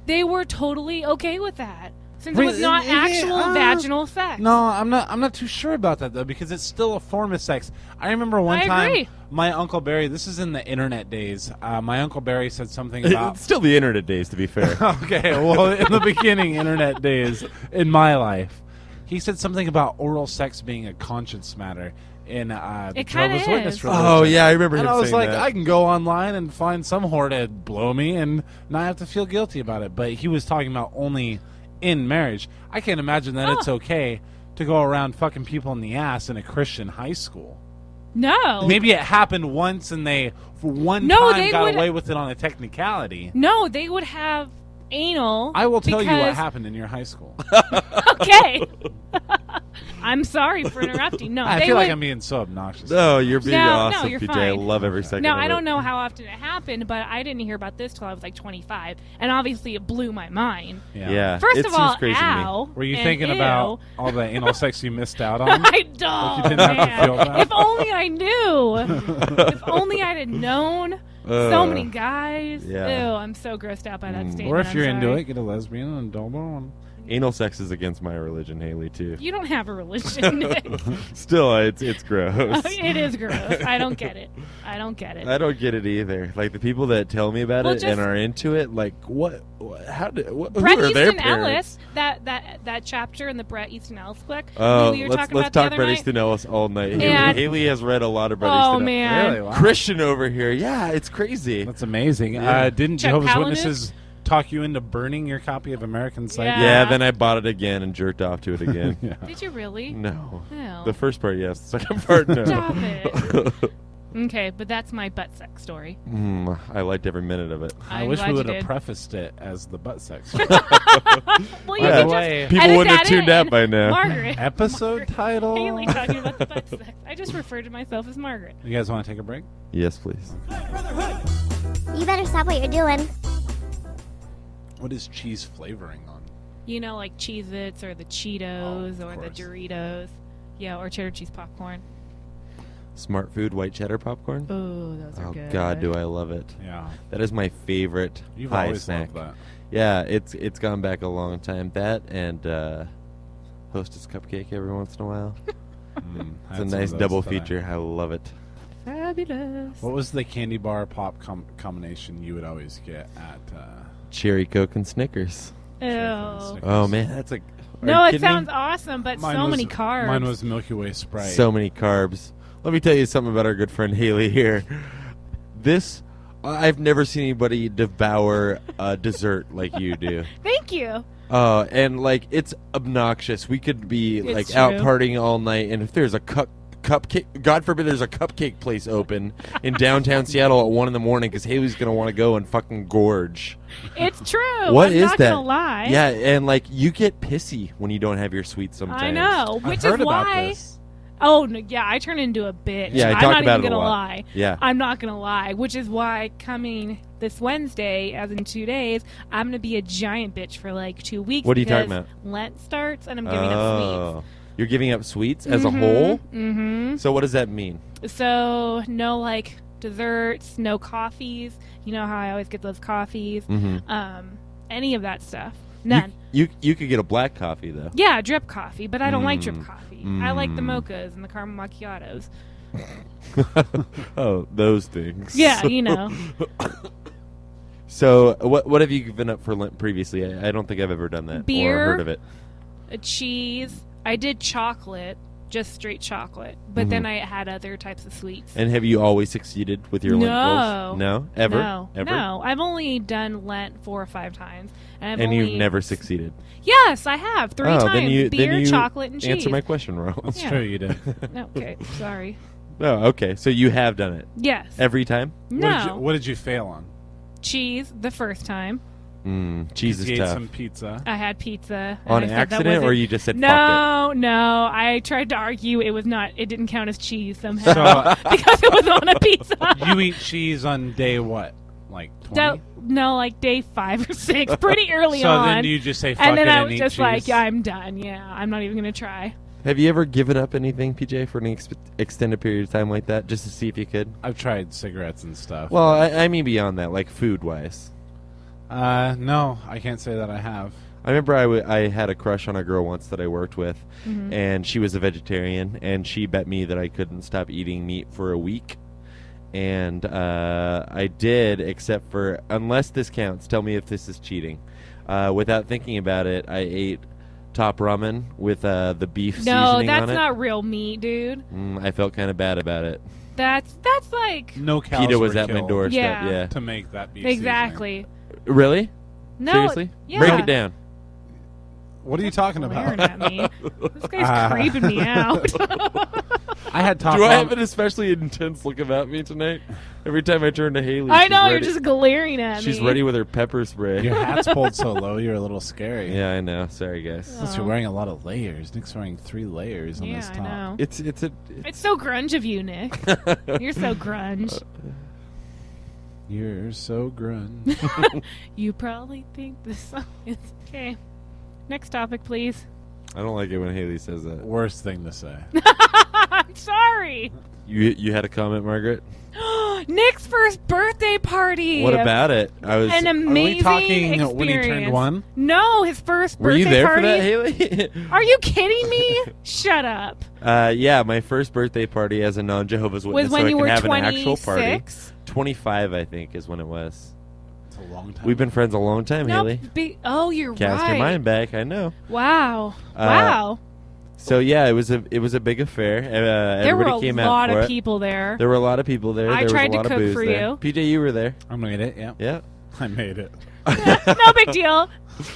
They were totally okay with that since it was Really? not Yeah, actual vaginal sex. No, I'm not too sure about that though, because it's still a form of sex. I remember one I time agree. my Uncle Barry. This is in the internet days. My Uncle Barry said something about. It's still the internet days, to be fair. Okay, well, in the beginning, internet days in my life, he said something about oral sex being a conscience matter in the It kinda Jehovah's Witness is. religion. Oh yeah, I remember And him I was saying like, that. I can go online and find some whore to blow me and not have to feel guilty about it. But he was talking about only in marriage. I can't imagine that it's okay to go around fucking people in the ass in a Christian high school. No. Maybe it happened once and they, for one No, time, they got would- away with it on a technicality. No, they would have anal. I will tell you what because- happened in your high school. Okay. I'm sorry for interrupting. No, I they feel like would- I'm being so obnoxious. No, you're being No, awesome, you're PJ. fine. I love every second No, of I it. don't know how often it happened, but I didn't hear about this till I was like 25, and obviously it blew my mind. Yeah. First it of all, seems crazy to me. ow. Were you and thinking ew. about all the anal sex you missed out on? I don't. you didn't have to man. feel that? If only I knew. If only I'd have known. So many guys. yeah. Ew, I'm so grossed out by that statement. Or if I'm you're into sorry. it, get a lesbian and double one. Anal sex is against my religion, Haley, too. You don't have a religion, Nick. Still, it's gross. It is gross. I don't get it. I don't get it. I don't get it either. Like the people that tell me about Well, it just- and are into it, like what how did what, Bret who are their Easton parents? Ellis, that chapter in the Bret Easton Ellis book. Oh, we were let's talking about talk the other Bret night. Easton Ellis all night. And- Haley has read a lot of Bret Oh Easton Ellis. man. Really? Wow. Christian over here, yeah, it's crazy. That's amazing. Yeah. Didn't Chuck Jehovah's Palahniuk? Witnesses talk you into burning your copy of American Psycho? Yeah, then I bought it again and jerked off to it again. Yeah. Did you really? No. No. The first part, yes. The second part, no. Stop it. Okay, but that's my butt sex story. I liked every minute of it. I I'm wish glad we you would have did. prefaced it as the butt sex. Well, you By can the way, just People edit wouldn't have that tuned in. out by now. Margaret. Episode title. Haley talking about the butt sex. I just referred to myself as Margaret. You guys want to take a break? Yes, please. You better stop what you're doing. What is cheese flavoring on? You know, like Cheez-Its or the Cheetos Oh, or of the course. Doritos. Yeah, or cheddar cheese popcorn. Smart Food white cheddar popcorn. Oh, those are Oh good. God, do I love it! Yeah. That is my favorite You've high always snack. loved that. Yeah, it's gone back a long time. That and Hostess cupcake every once in a while. It's a nice double feature. I love it. Fabulous. What was the candy bar pop combination you would always get at? Cherry Coke and Snickers. Ew. Oh man, that's like. No, it sounds awesome, but Mine so was- many carbs. Mine was Milky Way Sprite. So many carbs. Let me tell you something about our good friend Haley here. I've never seen anybody devour dessert like you do. Thank you. And like it's obnoxious. We could be It's like out true. partying all night, and if there's a cupcake, God forbid, there's a cupcake place open in downtown Seattle at 1 a.m. because Haley's gonna want to go and fucking gorge. It's true. What I'm is not that? gonna lie. Yeah, and like you get pissy when you don't have your sweets sometimes. I know. I've Which heard is about why. this. Oh no, yeah, I turn into a bitch. Yeah, I I'm talk not about even it a gonna lot. lie. Yeah. I'm not gonna lie. Which is why coming this Wednesday, as in 2 days, I'm gonna be a giant bitch for like 2 weeks. What are you because talking about? Lent starts, and I'm giving up sweets. You're giving up sweets as a whole? Mm-hmm. So what does that mean? So no like desserts, no coffees. You know how I always get those coffees. Mm-hmm. Any of that stuff. None. You could get a black coffee though. Yeah, drip coffee, but I don't like drip coffee. I like the Mm. mochas and the caramel macchiatos. Oh, those things. Yeah, you know. So what have you given up for Lent previously? I don't think I've ever done that Beer. or heard of it. A cheese. I did chocolate, just straight chocolate. But then I had other types of sweets. And have you always succeeded with your Lent goals? No, ever, No. ever. No. I've only done Lent 4 or 5 times. And, I've And only... you've never succeeded. Yes, I have. 3 oh, times. then you Beer, then you chocolate, and cheese. answer my question wrong. That's Yeah. true, you did. Okay, sorry. Oh, okay. So you have done it Yes. every time. No. What did you fail on? Cheese the first time. Cheese is You ate tough. some pizza. I had pizza. and On I said that accident, or wasn't- you just said fuck No. I tried to argue it was not. It didn't count as cheese somehow because it was on a pizza. You eat cheese on day what? Like 20? No, like day 5 or 6, pretty early so on. then you just say fuck and then it I and was eat just cheese? like, yeah, I'm done. Yeah, I'm not even gonna try. it. Have you ever given up anything, PJ, for an extended period of time like that, just to see if you could? I've tried cigarettes and stuff. Well, I mean beyond that, like food-wise. No, I can't say that I have. I remember I had a crush on a girl once that I worked with, and she was a vegetarian, and she bet me that I couldn't stop eating meat for a week. And I did, except for, unless this counts, tell me if this is cheating. Without thinking about it, I ate top ramen with the beef No, seasoning that's on it. not real meat, dude. I felt kind of bad about it. That's like No cows PETA was were at my killed doorstep, Yeah. yeah. to make that beef exactly. Really? No, Seriously? yeah. Break it down. seasoning. What are you talking Glaring about? at me. This guy's creeping me out. I had top. Do I have ramen. an especially intense look about me tonight? Every time I turn to Haley, I she's know, you're ready. just glaring at me. She's ready with her pepper spray. Your hat's pulled so low, you're a little scary. Yeah, I know. Sorry, guys. Plus, you're wearing a lot of layers. Nick's wearing 3 layers on Yeah, his I top. know. It's It's so grunge of you, Nick. You're so grunge. You're so grunge. You probably think this song is okay. Next topic, please. I don't like it when Haley says that. Worst thing to say. I'm sorry. You had a comment, Margaret? Nick's first birthday party. What about it? I was. An amazing talking experience. when he turned 1? No, his first Were birthday you there party. for that, Haley? Are you kidding me? Shut up. Yeah, my first birthday party as a non-Jehovah's Witness, Was when so you I can were have an actual party. 26? 25, I think, is when it was. It's a long time. We've been friends a long time, No, Haley. oh, you're Cast right. your mind back. I know. Wow. Wow. So yeah, it was a big affair. There were Everybody a came out lot for of it. people there. There were a lot of people there. I There tried was a to lot cook of booze for there. you. PJ, you were there. I made it, yeah. Yeah. I made it. No big deal.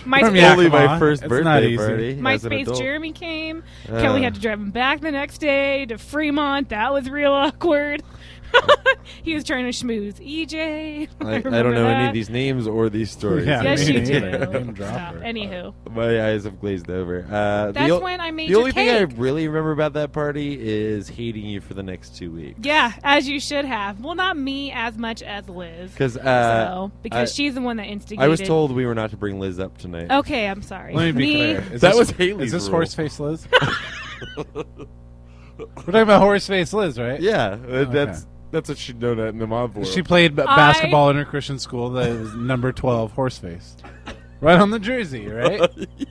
My From space, Yakima. Only my first It's not birthday easy. party. my as an space adult. Jeremy came. Kelly Uh. had to drive him back the next day to Fremont. That was real awkward. He was trying to schmooze EJ. I don't remember know any that. of these names or these stories. Yeah, Yes, me you do. neither. Name Stop. dropper. Anywho, My eyes have glazed over. that's when I made The your only thing I cake. really remember about that party is hating you for the next 2 weeks. Yeah, as you should have. Well, not me as much as Liz. Because Because she's the one that instigated. I was told we were not to bring Liz up tonight. Okay, I'm sorry. Let me be Me- clear. Is That this- was Haley's Is this rule. Horseface Liz? We're talking about Horseface Liz, right? Yeah, that's what she'd known in the mob world. She played basketball in her Christian school. That was number 12, Horseface. Right on the jersey, right?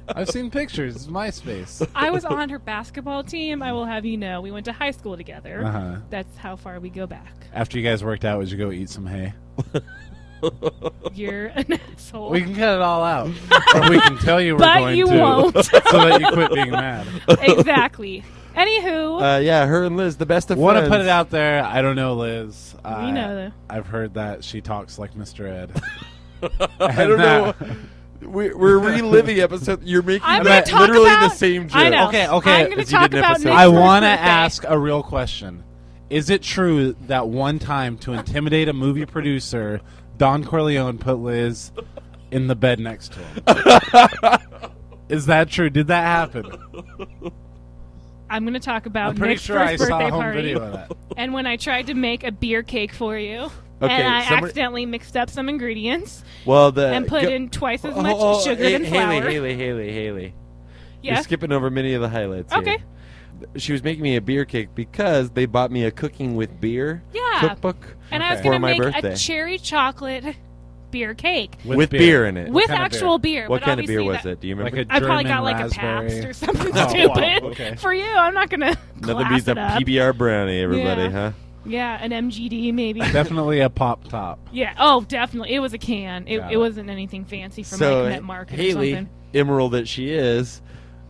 I've seen pictures. It's MySpace. I was on her basketball team. I will have you know, we went to high school together. Uh-huh. That's how far we go back. After you guys worked out, would you go eat some hay? You're an asshole. We can cut it all out. Or we can tell you we're But going you to. won't. So that you quit being mad. Exactly. Anywho, yeah, her and Liz, the best of Want to friends. put it out there. I don't know Liz. we know though. I've heard that she talks like Mr. Ed. I don't know. We're reliving episode. You're making I'm that gonna talk literally about, the same joke. I know. Okay. I'm going to As you talk did in about episode Nick's I first want to birthday. ask a real question. Is it true that one time to intimidate a movie producer, Don Corleone put Liz in the bed next to him? Is that true? Did that happen? I'm going to talk about I'm pretty Nick's sure I first saw birthday a home party. video of that. And when I tried to make a beer cake for you, Okay, and I somebody- accidentally mixed up some ingredients Well, and put in twice as much sugar than flour. Haley. You're Yeah. skipping over many of the highlights. here. Okay. She was making me a beer cake because they bought me a cooking with beer Yeah. cookbook And I was for going to my make birthday a cherry chocolate beer cake with beer in it. with kind of actual beer. What but kind of beer obviously was it? Do you remember? Like a I probably German got like raspberry. a Pabst or something Oh, wow, stupid. okay. For you, I'm not going to Nothing class beats a it up. PBR brownie, everybody, Yeah. huh? Yeah, an MGD maybe. Definitely a pop top. Yeah. Oh, definitely. It was a can. Got It it. wasn't anything fancy from So like Met Market or Haley, something. emerald that she is,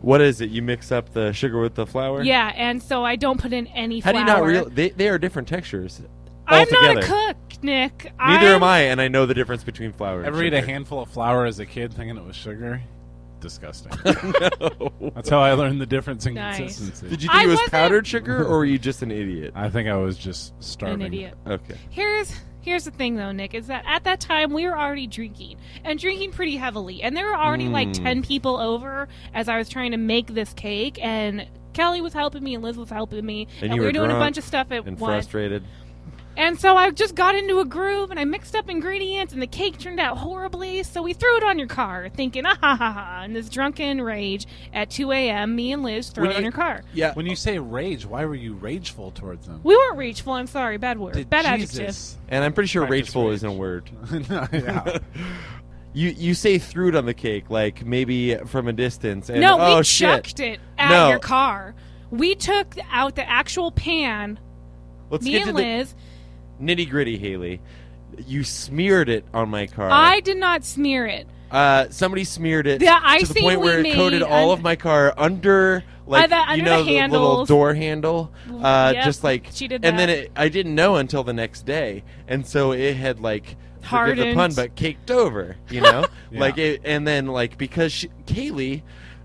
what is it? You mix up the sugar with the flour? Yeah, and so I don't put in any How flour. do you not real? They are different textures. I'm not a altogether. cook, Nick. Neither am I, and I know the difference between flour and Ever eat a sugar. handful of flour as a kid thinking it was sugar? Disgusting. No. That's how I learned the difference in Nice. consistency. Did you think I it was wasn't- powdered sugar, or were you just an idiot? I think I was just An starving. idiot. Okay. Here's the thing though, Nick, is that at that time we were already drinking and drinking pretty heavily, and there were already like 10 people over as I was trying to make this cake, and Kelly was helping me and Liz was helping me, And and you we were were doing a drunk bunch of stuff at And once. frustrated. And so I just got into a groove and I mixed up ingredients and the cake turned out horribly. So we threw it on your car thinking, ah ha ha ha. In this drunken rage at 2 a.m., me and Liz threw When it on you- your car. Yeah. When you say rage, why were you rageful towards them? We weren't rageful. I'm sorry. Bad word. Did Bad adjective. Jesus- And I'm pretty sure Practice rageful rage. isn't a word. No, yeah. You say threw it on the cake, like maybe from a distance. And, No, oh, we shit. chucked it at No. your car. We took out the actual pan, Let's me get to and the Liz. nitty gritty, Haley. You smeared it on my car. I did not smear it. Somebody smeared it The to the icing point where we it coated made all un- of my car under, like under you know, the the little handles. door handle. Yep, Just like, she did and then that. I didn't know until the next day, and so it had like. Forgive the Hardened. pun, but caked over, you know, Yeah. like it, and then like because Kaylee,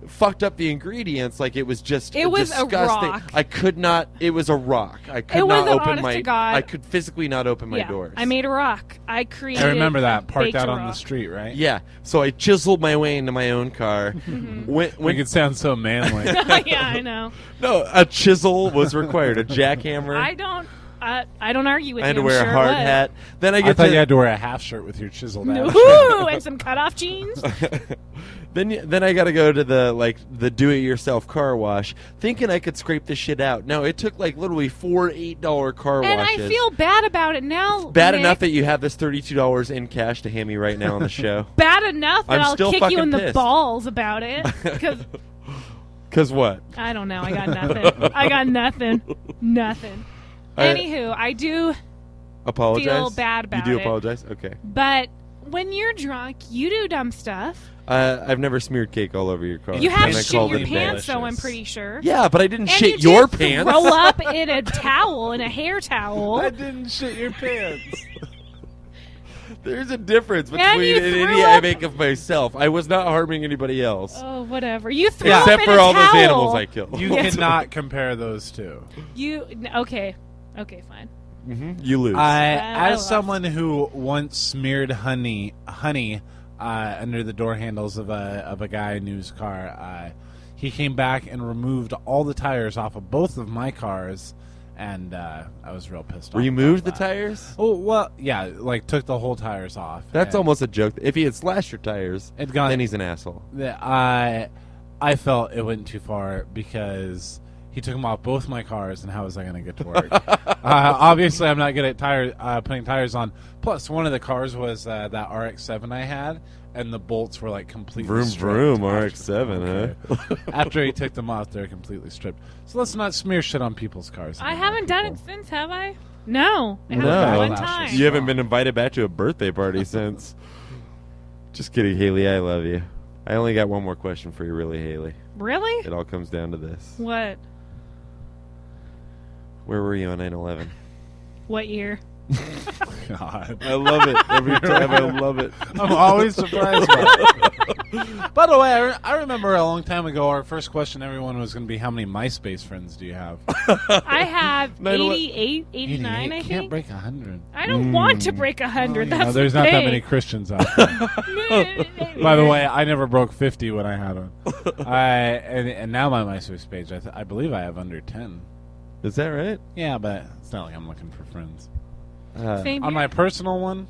fucked up the ingredients. Like it was just It was a disgusting. rock. I could not. It was a rock. I could It was not an open honest my. to God- I could physically not open my yeah, doors. I made a rock. I created. I remember that parked baked out a on the rock. street, right? Yeah, so I chiseled my way into my own car. Make it sound so manly. Yeah, I know. No, a chisel was required. A jackhammer. I don't argue with I had you. to wear I'm a sure hard it was. hat. Then I I get thought to you had to wear a half shirt with your chiseled out. Ooh, and some cutoff jeans. then I got to go to the do-it-yourself car wash, thinking I could scrape this shit out. No, it took like literally $4 $8 car And washes. I feel bad about it now. bad Nick. enough that you have this $32 in cash to hand me right now on the show. Bad enough that I'm I'll still kick you fucking in the pissed. balls about it. Because Cause what? I don't know. I got nothing. I got nothing. Nothing. Anywho, I do. Apologize. Feel bad about You do it. apologize. Okay. But when you're drunk, you do dumb stuff. I've never smeared cake all over your car. You And have I shit in called your it pants, bad. though. I'm pretty sure. Yeah, but I didn't And shit you your did pants. Roll up in a towel, in a hair towel. I didn't shit your pants. There's a difference And between you an threw idiot I up- make of myself. I was not harming anybody else. Oh, whatever. You threw up Except in for a all those towel. animals I killed. You cannot compare those two. Okay, fine. You lose. I As lost. someone who once smeared honey under the door handles of a guy in his car, he came back and removed all the tires off of both of my cars, and I was real pissed off. Removed the about that. tires? Oh well, yeah, like took the whole tires off. That's and almost a joke. If he had slashed your tires, It'd gone- then he's an asshole. I felt it went too far because he took them off both my cars, and how was I going to get to work? Obviously, I'm not good at putting tires on. Plus, one of the cars was that RX-7 I had, and the bolts were like completely Vroom, stripped. vroom, after- RX-7, huh? After he took them off, they're completely stripped. So let's not smear shit on people's cars. I anymore, haven't done it people. since, have I? No. I haven't No. one Backlashes. time. You haven't been invited back to a birthday party since. Just kidding, Haley. I love you. I only got one more question for you, really, Haley. Really? It all comes down to this. What? Where were you on 9/11? What year? God. I love it. Every time I love it. I'm always surprised by it. By the way, I remember a long time ago, our first question everyone was going to be, how many MySpace friends do you have? I have 9/11 88, 89, I Can't think. break 100. I don't want to break 100. That's No, there's the not that thing. many Christians out there. By the way, I never broke 50 when I had one. And now my MySpace page, I believe I have under 10. Is that right? Yeah, but it's not like I'm looking for friends. Same On here. my personal one,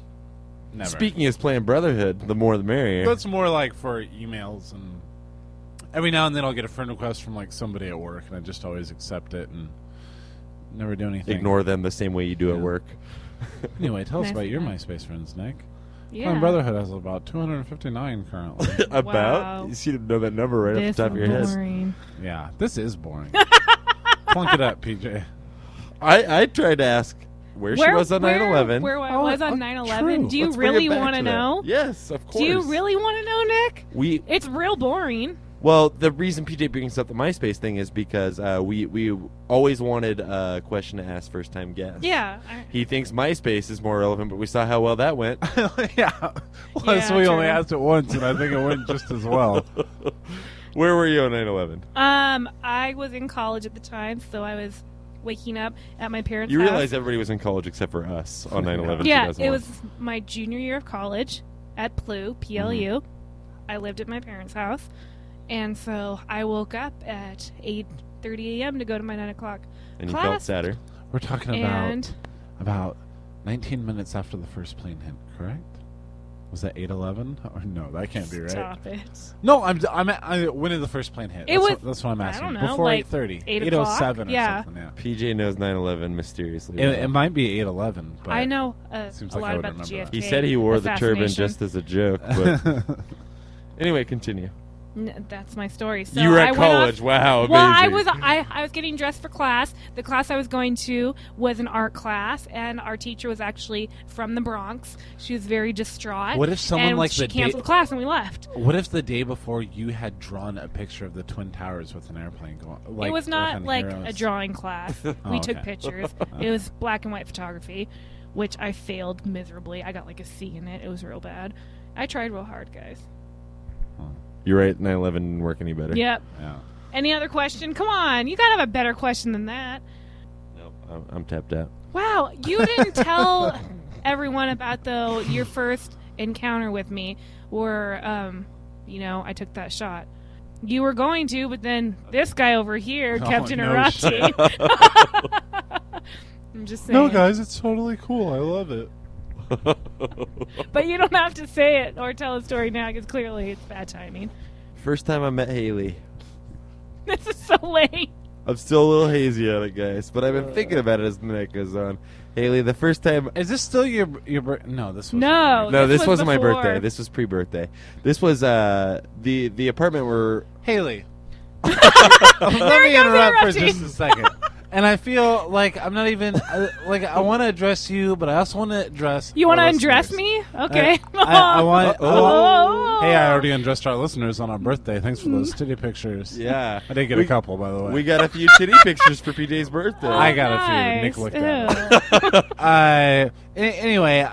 never. Speaking as playing Brotherhood, the more the merrier. That's more like for emails, and every now and then I'll get a friend request from like somebody at work, and I just always accept it and never do anything. Ignore them the same way you do at Yeah. work. Anyway, tell us Nice about your to know. MySpace friends, Nick. yeah. Clan Brotherhood has about 259 currently. About? Wow. You seem to know that number right This off the top of your head. boring. Yeah, this is boring. Plunk it up, PJ. I tried to ask where she was on 9/11. Where I Oh, was on oh, 9/11. true. Do you Let's bring it really back want to that. know? Yes, of course. Do you really want to know, Nick? We It's real boring. well, the reason PJ brings up the MySpace thing is because we always wanted a question to ask first time guests. Yeah. He thinks MySpace is more relevant, but we saw how well that went. Yeah. Plus, Yeah, we only true. asked it once, and I think it went just as well. Where were you on 9/11? I was in college at the time, so I was waking up at my parents' You house. realize everybody was in college except for us on 9/11. Yeah, 2001. it was my junior year of college at PLU. Mm-hmm. I lived at my parents' house, and so I woke up at 8:30 a.m. to go to my 9 o'clock and you class. felt sadder. We're talking And about 19 minutes after the first plane hit, correct? Was that 8:11? Or no, that can't be right. stop it. No, when did the first plane hit? It was- That's what I'm I asking. don't know, Before like 8:30, 8 8:07 or yeah. something. Yeah. PJ knows 9/11 mysteriously. It, well. it might be 8:11, but I know Seems a like I lot would about the remember JFK. He said he wore the turban assassination. just as a joke, but anyway, continue. That's my story. So you were I at went off- college. Wow, amazing. Well, I was getting dressed for class. The class I was going to was an art class, and our teacher was actually from the Bronx. She was very distraught. What if someone and like she the day- canceled class and we left? What if the day before you had drawn a picture of the Twin Towers with an airplane going? Like, It was not on like Heroes? a drawing class. Oh, We took okay. pictures. It was black and white photography, which I failed miserably. I got like a C in it. It was real bad. I tried real hard, guys. You're right. 9/11 didn't work any better. Yep. Yeah. Any other question? Come on, you gotta have a better question than that. No, I'm tapped out. Wow, you didn't tell everyone about your first encounter with me, or I took that shot. You were going to, but then this guy over here kept no interrupting. I'm just saying. No, guys, it's totally cool. I love it. But you don't have to say it or tell a story now because clearly it's bad timing. First time I met Haley. This is so late. I'm still a little hazy on it, guys, but I've been thinking about it as the night goes on. Haley, the first time... Is this still your No, this was No. No, this was wasn't my before. birthday. This was pre-birthday. This was the apartment where... Haley. There Let me he goes interrupt for interrupting. just a second. And I feel like I'm not even I want to address you, but I also want to address. You want to our undress listeners. me? Okay. I want. Oh. Hey, I already undressed our listeners on our birthday. Thanks for those titty pictures. Yeah. I did get a couple, by the way. We got a few titty pictures for PJ's birthday. I got a few. Nick looked at it. Anyway,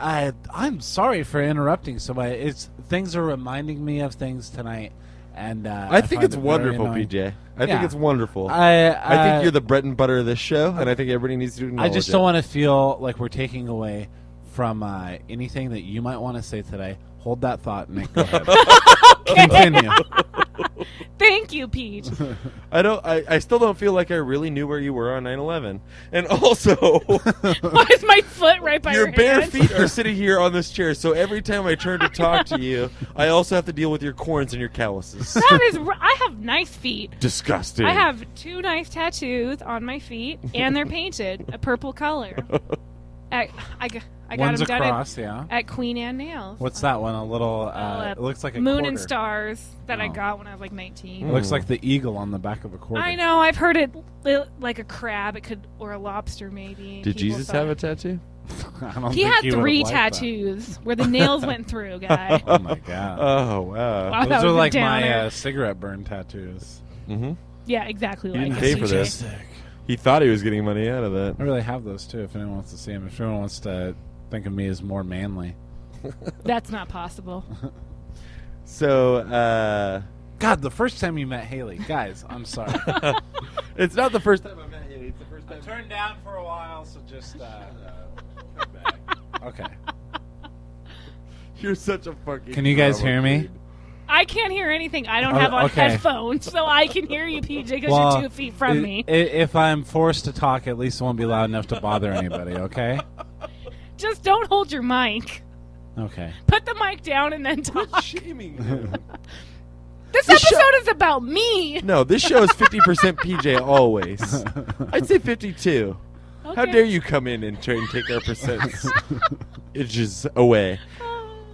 I'm sorry for interrupting somebody. Things are reminding me of things tonight, and I think find it's it very wonderful, annoying. PJ. I think Yeah. it's wonderful. I think you're the bread and butter of this show, and I think everybody needs to acknowledge I just don't want to feel like we're taking away from anything that you might want to say today. Hold that thought, Nick. Go ahead. Continue. Thank you, Pete. I still don't feel like I really knew where you were on 9/11. And also, Why is my foot right by your bare hand? feet are sitting here on this chair, so every time I turn to talk to you, I also have to deal with your corns and your calluses. That is. I have nice feet. Disgusting. I have 2 nice tattoos on my feet, and they're painted a purple color. I got One's them done across, yeah. at Queen Anne Nails. What's that one? A little. It looks like a Moon quarter. and Stars that I Oh. got when I was like 19. It looks like the eagle on the back of a quarter. I know. I've heard it like a crab. It could, or a lobster maybe. Did People Jesus thought- have a tattoo? I don't He think had would've 3 liked that. tattoos where the nails went through, guy. Oh my god. Oh, wow. Wow, that Those are was a like downer. my cigarette burn tattoos. Mm-hmm. Yeah, exactly You like didn't it. pay for this. He thought he was getting money out of that. I really have those too. If anyone wants to see them, if anyone wants to think of me as more manly. That's not possible. So, God, the first time you met Haley, guys, I'm sorry. it's not the first time I met Haley. It's the first time. Turned down for a while, so just come back. Okay. You're such a fucking. Can you guys drama hear me? queen. I can't hear anything. I don't Oh, have on okay. headphones, so I can hear you, PJ, because Well, you're 2 feet from me. If I'm forced to talk, at least it won't be loud enough to bother anybody, okay? Just don't hold your mic. Okay. Put the mic down and then talk. Shaming him. This This show- episode is about me. No, this show is 50% PJ always. I'd say 52. How Okay. dare you come in and try and take our percents inches away?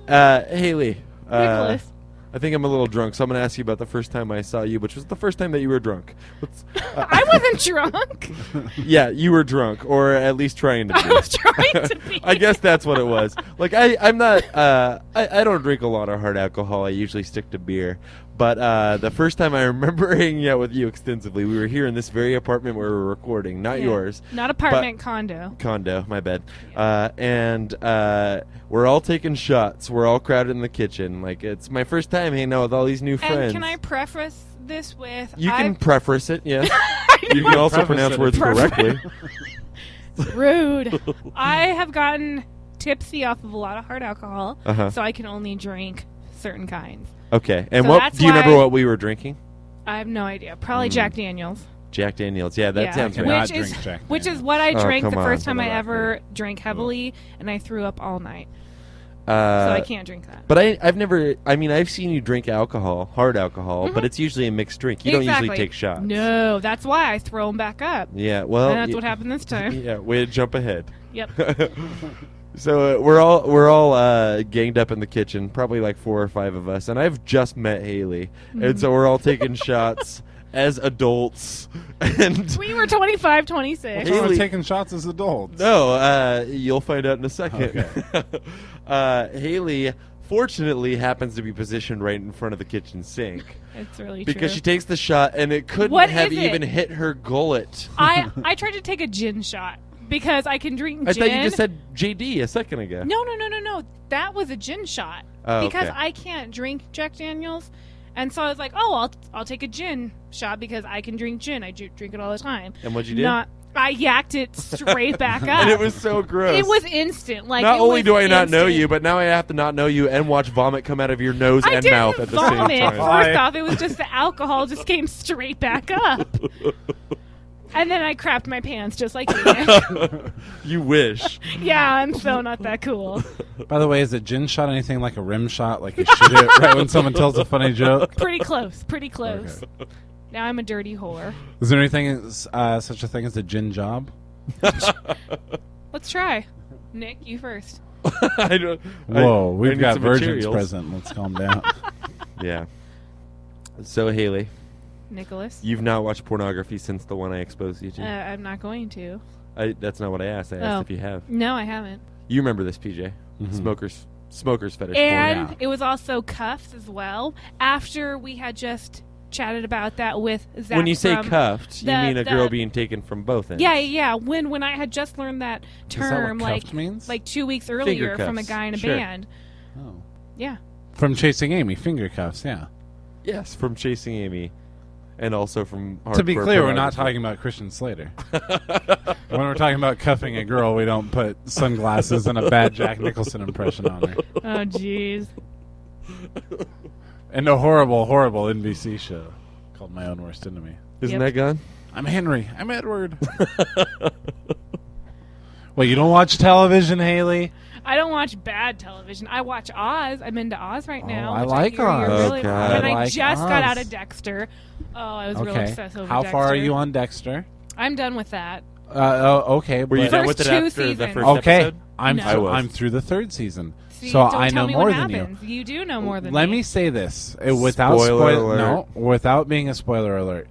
Haley. Nicholas. I think I'm a little drunk, so I'm going to ask you about the first time I saw you, which was the first time that you were drunk. I wasn't drunk. Yeah, you were drunk, or at least trying to be. I was trying to be. I guess that's what it was. Like I'm not. I don't drink a lot of hard alcohol. I usually stick to beer. But the first time I remember hanging out with you extensively, we were here in this very apartment where we were recording, not Yeah. yours. Not apartment, condo. Condo, my bad. And we're all taking shots. We're all crowded in the kitchen. Like, it's my first time hanging out with all these new friends. And can I preface this with... You can I've- preface it, yes. You can also Preface pronounce it. words Preface. correctly. Rude. I have gotten tipsy off of a lot of hard alcohol, Uh-huh. so I can only drink certain kinds. Okay. And So what that's do you remember why- what we were drinking? I have no idea. Probably Jack Daniels. Jack Daniels. Yeah, that Yeah. sounds I right. cannot Which is drink Jack which is Daniels. what I Oh, drank the come on, first for time the I record. ever drank heavily, and I threw up all night. So I can't drink that. But I've never. I mean, I've seen you drink alcohol, hard alcohol, but it's usually a mixed drink. You don't Exactly. usually take shots. No, that's why I throw them back up. Yeah. Well. And that's what happened this time. Yeah. Way to jump ahead. Yep. So we're all ganged up in the kitchen, probably like 4 or 5 of us, and I've just met Haley, and so we're all taking shots as adults. And We were 25, 26. Haley- We're taking shots as adults. no, you'll find out in a second. Haley, fortunately, happens to be positioned right in front of the kitchen sink It's really because true. she takes the shot, and it couldn't What have is it? even hit her gullet. I tried to take a gin shot because I can drink gin. I thought you just said JD a second ago. No. That was a gin shot. Oh, because okay. I can't drink Jack Daniels, And so I was like, oh, I'll take a gin shot because I can drink gin. I drink it all the time. And what'd you do? I yacked it straight back up. And it was so gross. It was instant. Like, not it only was do I not know instant. you, but now I have to not know you and watch vomit come out of your nose I and didn't mouth at the same vomit. time. First off, it was just the alcohol just came straight back up. And then I crapped my pants just like you. You wish. Yeah, I'm so not that cool. By the way, is a gin shot anything like a rim shot? Like you shoot it right when someone tells a funny joke? Pretty close. Pretty close. Okay. Now I'm a dirty whore. Is there anything such a thing as a gin job? Let's try. Nick, you first. I don't, Whoa, I we've need got some virgins materials. present. Let's calm down. Yeah. So, Haley, Nicholas. you've not watched pornography since the one I exposed you to. I'm not going to. That's not what I asked. I asked Oh. if you have. No, I haven't. You remember this, PJ. Mhm. Smokers fetish And Yeah. it was also cuffs as well. After we had just chatted about that with Zach. porn. When you say from- cuffed, you the- mean a the- girl being taken from both ends. Yeah. When I had just learned that Is that what term, cuffed means? like 2 weeks earlier from a cuffs. guy in a Sure. band. Oh. Yeah. From Chasing Amy, finger cuffs, yeah. Yes, from Chasing Amy. And also from To be hardcore clear, we're not pornography. talking about Christian Slater. When we're talking about cuffing a girl, we don't put sunglasses and a bad Jack Nicholson impression on her. Oh, jeez. And a horrible, horrible NBC show called My Own Worst Enemy. Isn't Yep. that gone? I'm Henry. I'm Edward. Wait, you don't watch television, Haley? I don't watch bad television. I watch Oz. I'm into Oz right now. I which like hear you're Oz. Really Okay. and I I like just got out Oz. of Dexter. Oh, I was real Okay. obsessed over How Dexter. far are you on Dexter? I'm done with that. Okay. Were you but- done with it First two after the seasons. first Okay. episode? I'm No. I was. I'm through the third season. See, so don't I tell know me more what than happens. You do know more than Let me. me say this without Spoiler spoil- alert. no, without being a spoiler alert.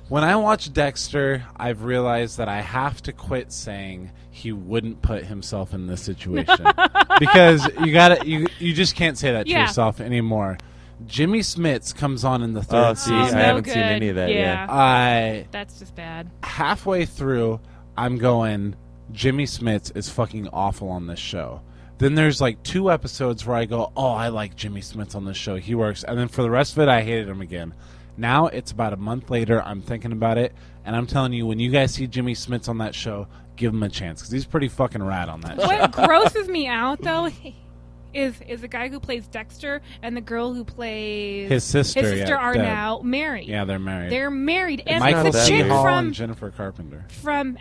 When I watch Dexter, I've realized that I have to quit saying he wouldn't put himself in this situation because you just can't say that to Yeah. yourself anymore. Jimmy Smits comes on in the third Oh, see, Oh, I season. no haven't seen good. any of that Yeah. yet. I That's just bad. halfway through, I'm going, Jimmy Smits is fucking awful on this show. Then there's like 2 episodes where I go, oh, I like Jimmy Smits on this show. He works. And then for the rest of it, I hated him again. Now it's about a month later. I'm thinking about it. And I'm telling you, when you guys see Jimmy Smits on that show, give him a chance. Because he's pretty fucking rad on that show. What grosses me out though is the guy who plays Dexter and the girl who plays His sister, yeah, are Deb. now married. Yeah, they're married. They're married, and Michael it's a that C. chick weird. Hall from and Jennifer Carpenter.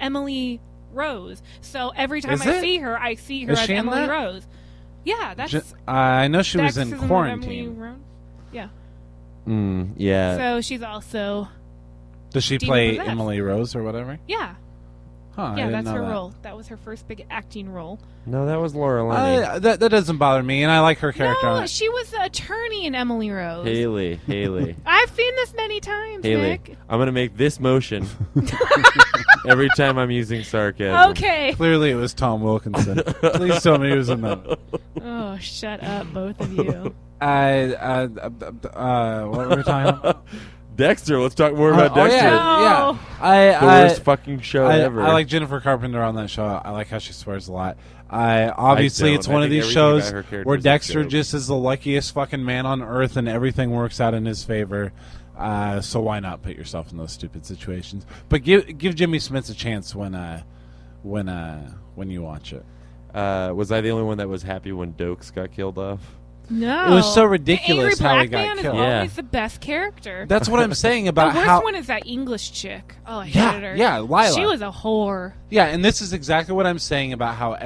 Emily Rose. So every time Is I it? see her, I see her Is as she in Emily that? Rose. Yeah, that's I know she was in Sexism of Emily quarantine. Rose. Yeah. Yeah. So she's also Does she Demon play possessed. Emily Rose or whatever? yeah. Huh, I Yeah, didn't that's know her that. role. That was her first big acting role. No, that was Laura Linney. That doesn't bother me, and I like her character on No, it. she was the attorney in Emily Rose. Haley. I've seen this many times, Haley. Nick. I'm going to make this motion every time I'm using sarcasm. Okay. Clearly, it was Tom Wilkinson. Please tell me he was in that. Oh, shut up, both of you. What were we talking about? Dexter, let's talk more about Oh, Dexter. yeah. The worst fucking show I ever. like Jennifer Carpenter on that show. I like how she swears a lot. Obviously, don't. it's one I of think these everything shows about her character where is a Dexter joke. just is the luckiest fucking man on earth, and everything works out in his favor. So why not put yourself in those stupid situations? But give Jimmy Smits a chance when you watch it. Was I the only one that was happy when Dokes got killed off? No. It was so The ridiculous angry how black he got man killed. is Yeah. always the best character. That's what I'm saying The about worst how. one is that English chick. Oh, I Yeah, hated her. yeah, Lila. She was a whore. Yeah, and this is exactly what I'm saying about how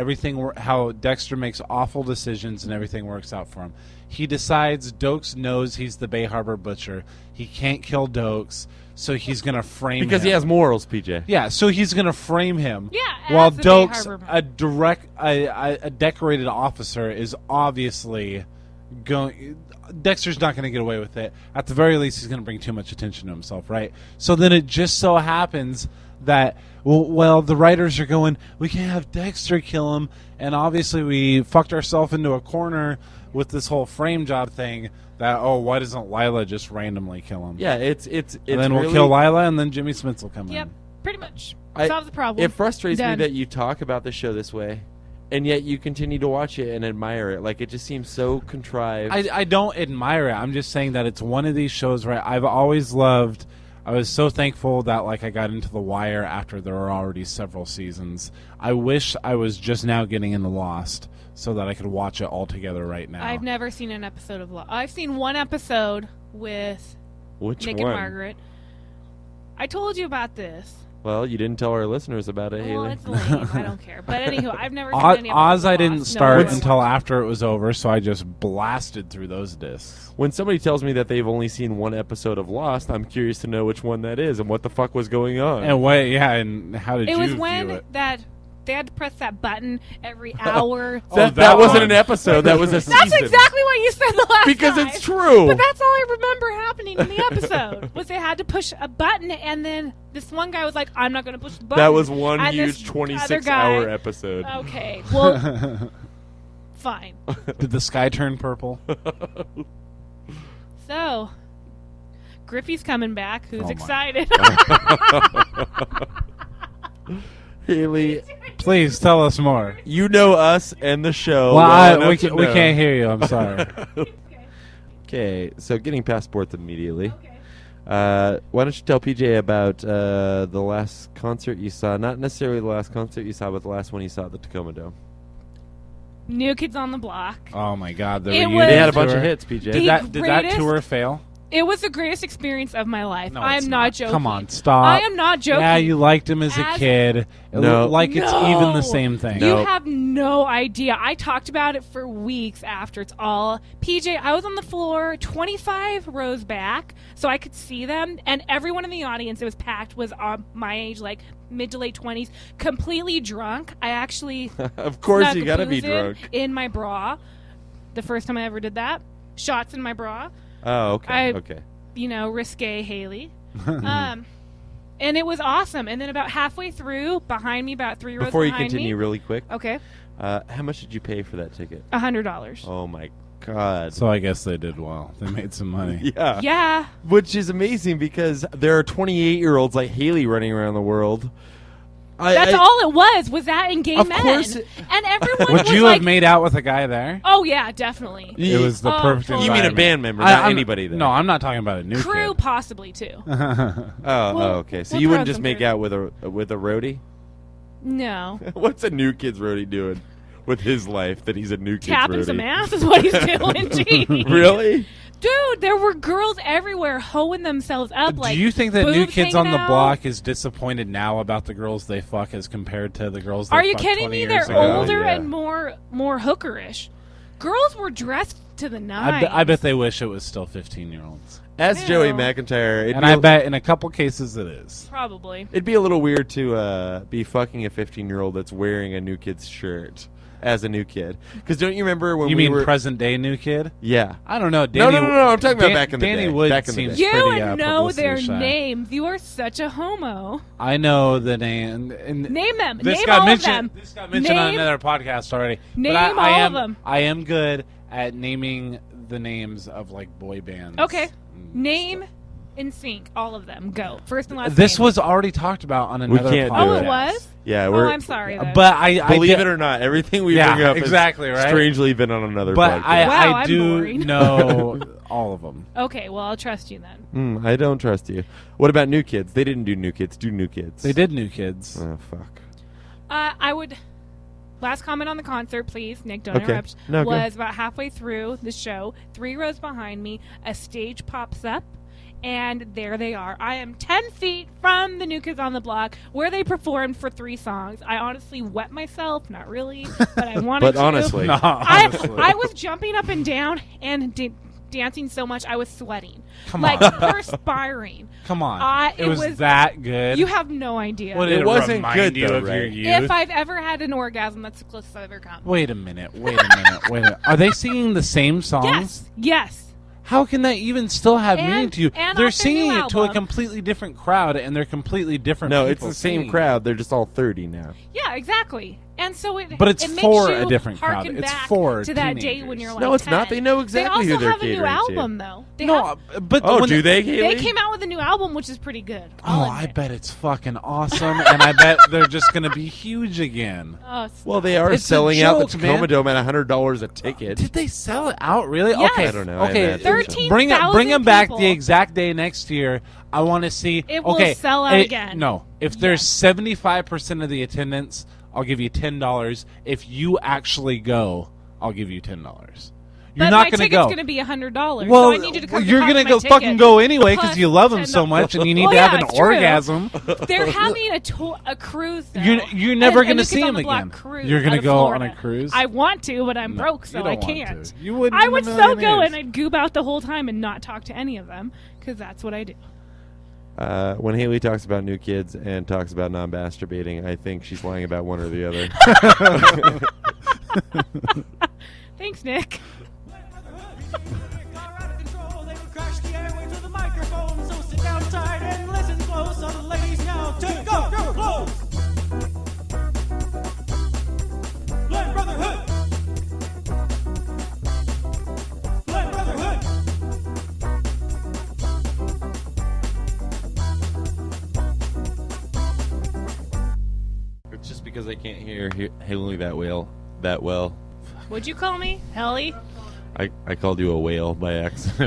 how Dexter makes awful decisions and everything works out for him. He decides Dokes knows he's the Bay Harbor Butcher. He can't kill Dokes, so he's gonna frame Because him. he has morals, PJ. Yeah, so he's gonna frame him. Yeah, While as the Bay Dokes, Harbor a decorated officer, is obviously going. Dexter's not going to get away with it. At the very least, he's going to bring too much attention to himself, right? So then it just so happens that, well, the writers are going, we can't have Dexter kill him, and obviously we fucked ourselves into a corner with this whole frame job thing. That why doesn't Lila just randomly kill him? Yeah, it's and then we'll really, kill Lila, and then Jimmy Smits will come Yep, in. pretty much. I- Solves the problem. It frustrates me Done. that you talk about the show this way, and yet you continue to watch it and admire it. Like, it just seems so contrived. I don't admire it. I'm just saying that it's one of these shows where I've always loved. I was so thankful that like I got into The Wire after there were already several seasons. I wish I was just now getting into Lost so that I could watch it all together right now. I've never seen an episode of Lost. I've seen one episode with Which Nick one? and Margaret. I told you about this. Well, you didn't tell our listeners about it, Well, Haley. it's lame. I don't care. But anywho, I've never seen any episodes Oz of I didn't Lost. start No, until after it was over, so I just blasted through those discs. When somebody tells me that they've only seen one episode of Lost, I'm curious to know which one that is and what the fuck was going on. And what? Yeah, and how did It you was view when it? that they had to press that button every hour. that wasn't one. an episode. That was a season. That's exactly what you said the last Because time. it's true. But that's all I remember happening in the episode was they had to push a button, and then this one guy was like, "I'm not going to push the button." That was one And this huge other 26-hour guy- episode. Okay, well, fine. Did the sky turn purple? So, Griffey's coming back. Who's Oh my. excited? Haley, Please tell us more. you know us and the show. Well, enough we to we know. can't hear you. I'm sorry. Okay, so getting past sports immediately. Why don't you tell PJ about the last concert you saw? Not necessarily the last concert you saw, but the last one you saw at the Tacoma Dome. New Kids on the Block. Oh my God, the It reunion was- They had a bunch tour. of hits, PJ. The Did that greatest- tour fail? It was the greatest experience of my life. No, I it's am not joking. Come on, stop. I am not joking. Yeah, you liked him as a As- kid. It No. looked like it's No. even the same thing. You No. have no idea. I talked about it for weeks after it's all. PJ, I was on the floor 25 rows back so I could see them, and everyone in the audience, it was packed, was my age, like mid to late 20s, completely drunk. I actually Of course, snuck you gotta be booze drunk. in my bra. The first time I ever did that. Shots in my bra. Oh, okay. Okay. You know, risque Haley. And it was awesome. And then about halfway through, behind me, about 3 rows Before you behind continue, me. really quick, Okay, how much did you pay for that ticket? $100. Oh my God. So I guess they did well. They made some money. Yeah. Yeah. Which is amazing because there are 28-year-olds like Haley running around the world. That's all it was that and gay Of men. course And everyone Would was you like, have made out with a guy there? oh, yeah, definitely. It was the Oh, perfect totally. You mean a environment. band member, not I'm- anybody there? No, I'm not talking about a new Crew, kid. possibly, too. Oh, okay. So we'll you throw wouldn't just some make crew. out with a roadie? No. What's a New Kids roadie doing with his life that he's a New Kids Tapping roadie? some ass is what he's doing, gee. Really? Dude, there were girls everywhere hoeing themselves up. Like, Do you think that New boobs Kids on hanging the out. Block is disappointed now about the girls they fuck as compared to the girls they Are you fucked kidding 20 me? years They're ago? older Yeah. and more hookerish. Girls were dressed to the nines. I bet they wish it was still 15-year-olds. As Ew. Joey McIntyre, And I bet in a couple cases it is. Probably. it'd be a little weird to be fucking a 15-year-old that's wearing a New Kids shirt as a new kid. Because don't you remember when You we mean were... present-day New Kid? Yeah. I don't know. No, Danny, no, I'm talking about back in the Danny day. Wood Back in the seems day. You pretty know publicity their shy. names. You are such a homo. I know the name. And Name them. This Name got all mentioned. of them. This got mentioned on Name- another podcast already. Name but I all am, of them. I am good at naming the names of like boy bands. Okay. and Name stuff. in sync. All of them. Go. First and last This name. was already talked about on another can't do podcast. Oh, it. it was? Yeah, Oh, we're... I'm sorry. Then. But I Believe did- it or not, everything we Yeah, bring up exactly, has right? strangely been on another But podcast. Wow, I I'm do boring. know all of them. Okay, well, I'll trust you then. I don't trust you. What about New Kids? They didn't do New Kids. Do New Kids. They did New Kids. Oh, fuck. I would. Last comment on the concert, please. Nick, don't Okay. interrupt. No, go. Was about halfway through the show, 3 rows behind me, a stage pops up, and there they are. I am 10 feet from the New Kids on the Block, where they performed for 3 songs. I honestly wet myself. Not really, but I wanted But to. honestly. No, I honestly. was jumping up and down and dancing so much I was sweating. Come like on. perspiring. Come on. It it was was- that good. You have no idea. What It did it wasn't remind good, you though, of your right? youth? If I've ever had an orgasm, that's the closest I've ever come. Wait a minute. Wait a minute. Are they singing the same songs? Yes, yes. How can that even still have And- meaning to you? and They're off their new singing it to a album. completely different crowd, and they're completely different No, people it's the same singing. crowd. They're just all 30 now. Yeah, exactly. And so it, But it's it makes for you a different crowd. harken It's back for to that day teenagers. when you're like No, it's 10. not. They know exactly they who also they're have a new catering to. album though. They No, have, but Oh, when do they, Haley? they came out with a new album, which is pretty good. Oh, I'll I admit. bet it's fucking awesome, and I bet they're just gonna be huge again. Oh, Well, they are It's a selling out the joke, Tacoma man. Dome at $100 a ticket. Did they sell it out? Really? Yes. Okay, I don't know. I Okay, imagine so. 13,000 bring them back people. the exact day next year. I want to see. It will okay, sell out again. No, if there's 75% of the attendance, I'll give you $10. If you actually go, I'll give you $10. You're But not my going to ticket's go. going to be $100. Well, so I need you to come. you're going to go fucking go anyway because you love them so $10. much, and you need Well, to have yeah, an it's true. orgasm. They're having a cruise. Though. You're never And going to this is see on him the Black again. Cruise You're going out to of go Florida. on a cruise. I want to, but I'm No, broke, so you I don't want can't. to. You wouldn't I in a would so million go years. and I'd goob out the whole time and not talk to any of them because that's what I do. When Haley talks about new kids and talks about non-masturbating, I think she's lying about one or the other. Thanks, Nick. Are out of control. They will crash the airwaves with a microphone. So sit down tight and listen close. All the ladies now to go close. Blood Brotherhood. Blood Brotherhood. It's just because I can't hear Haley that well. Would you call me Helly? I called you a whale by accident.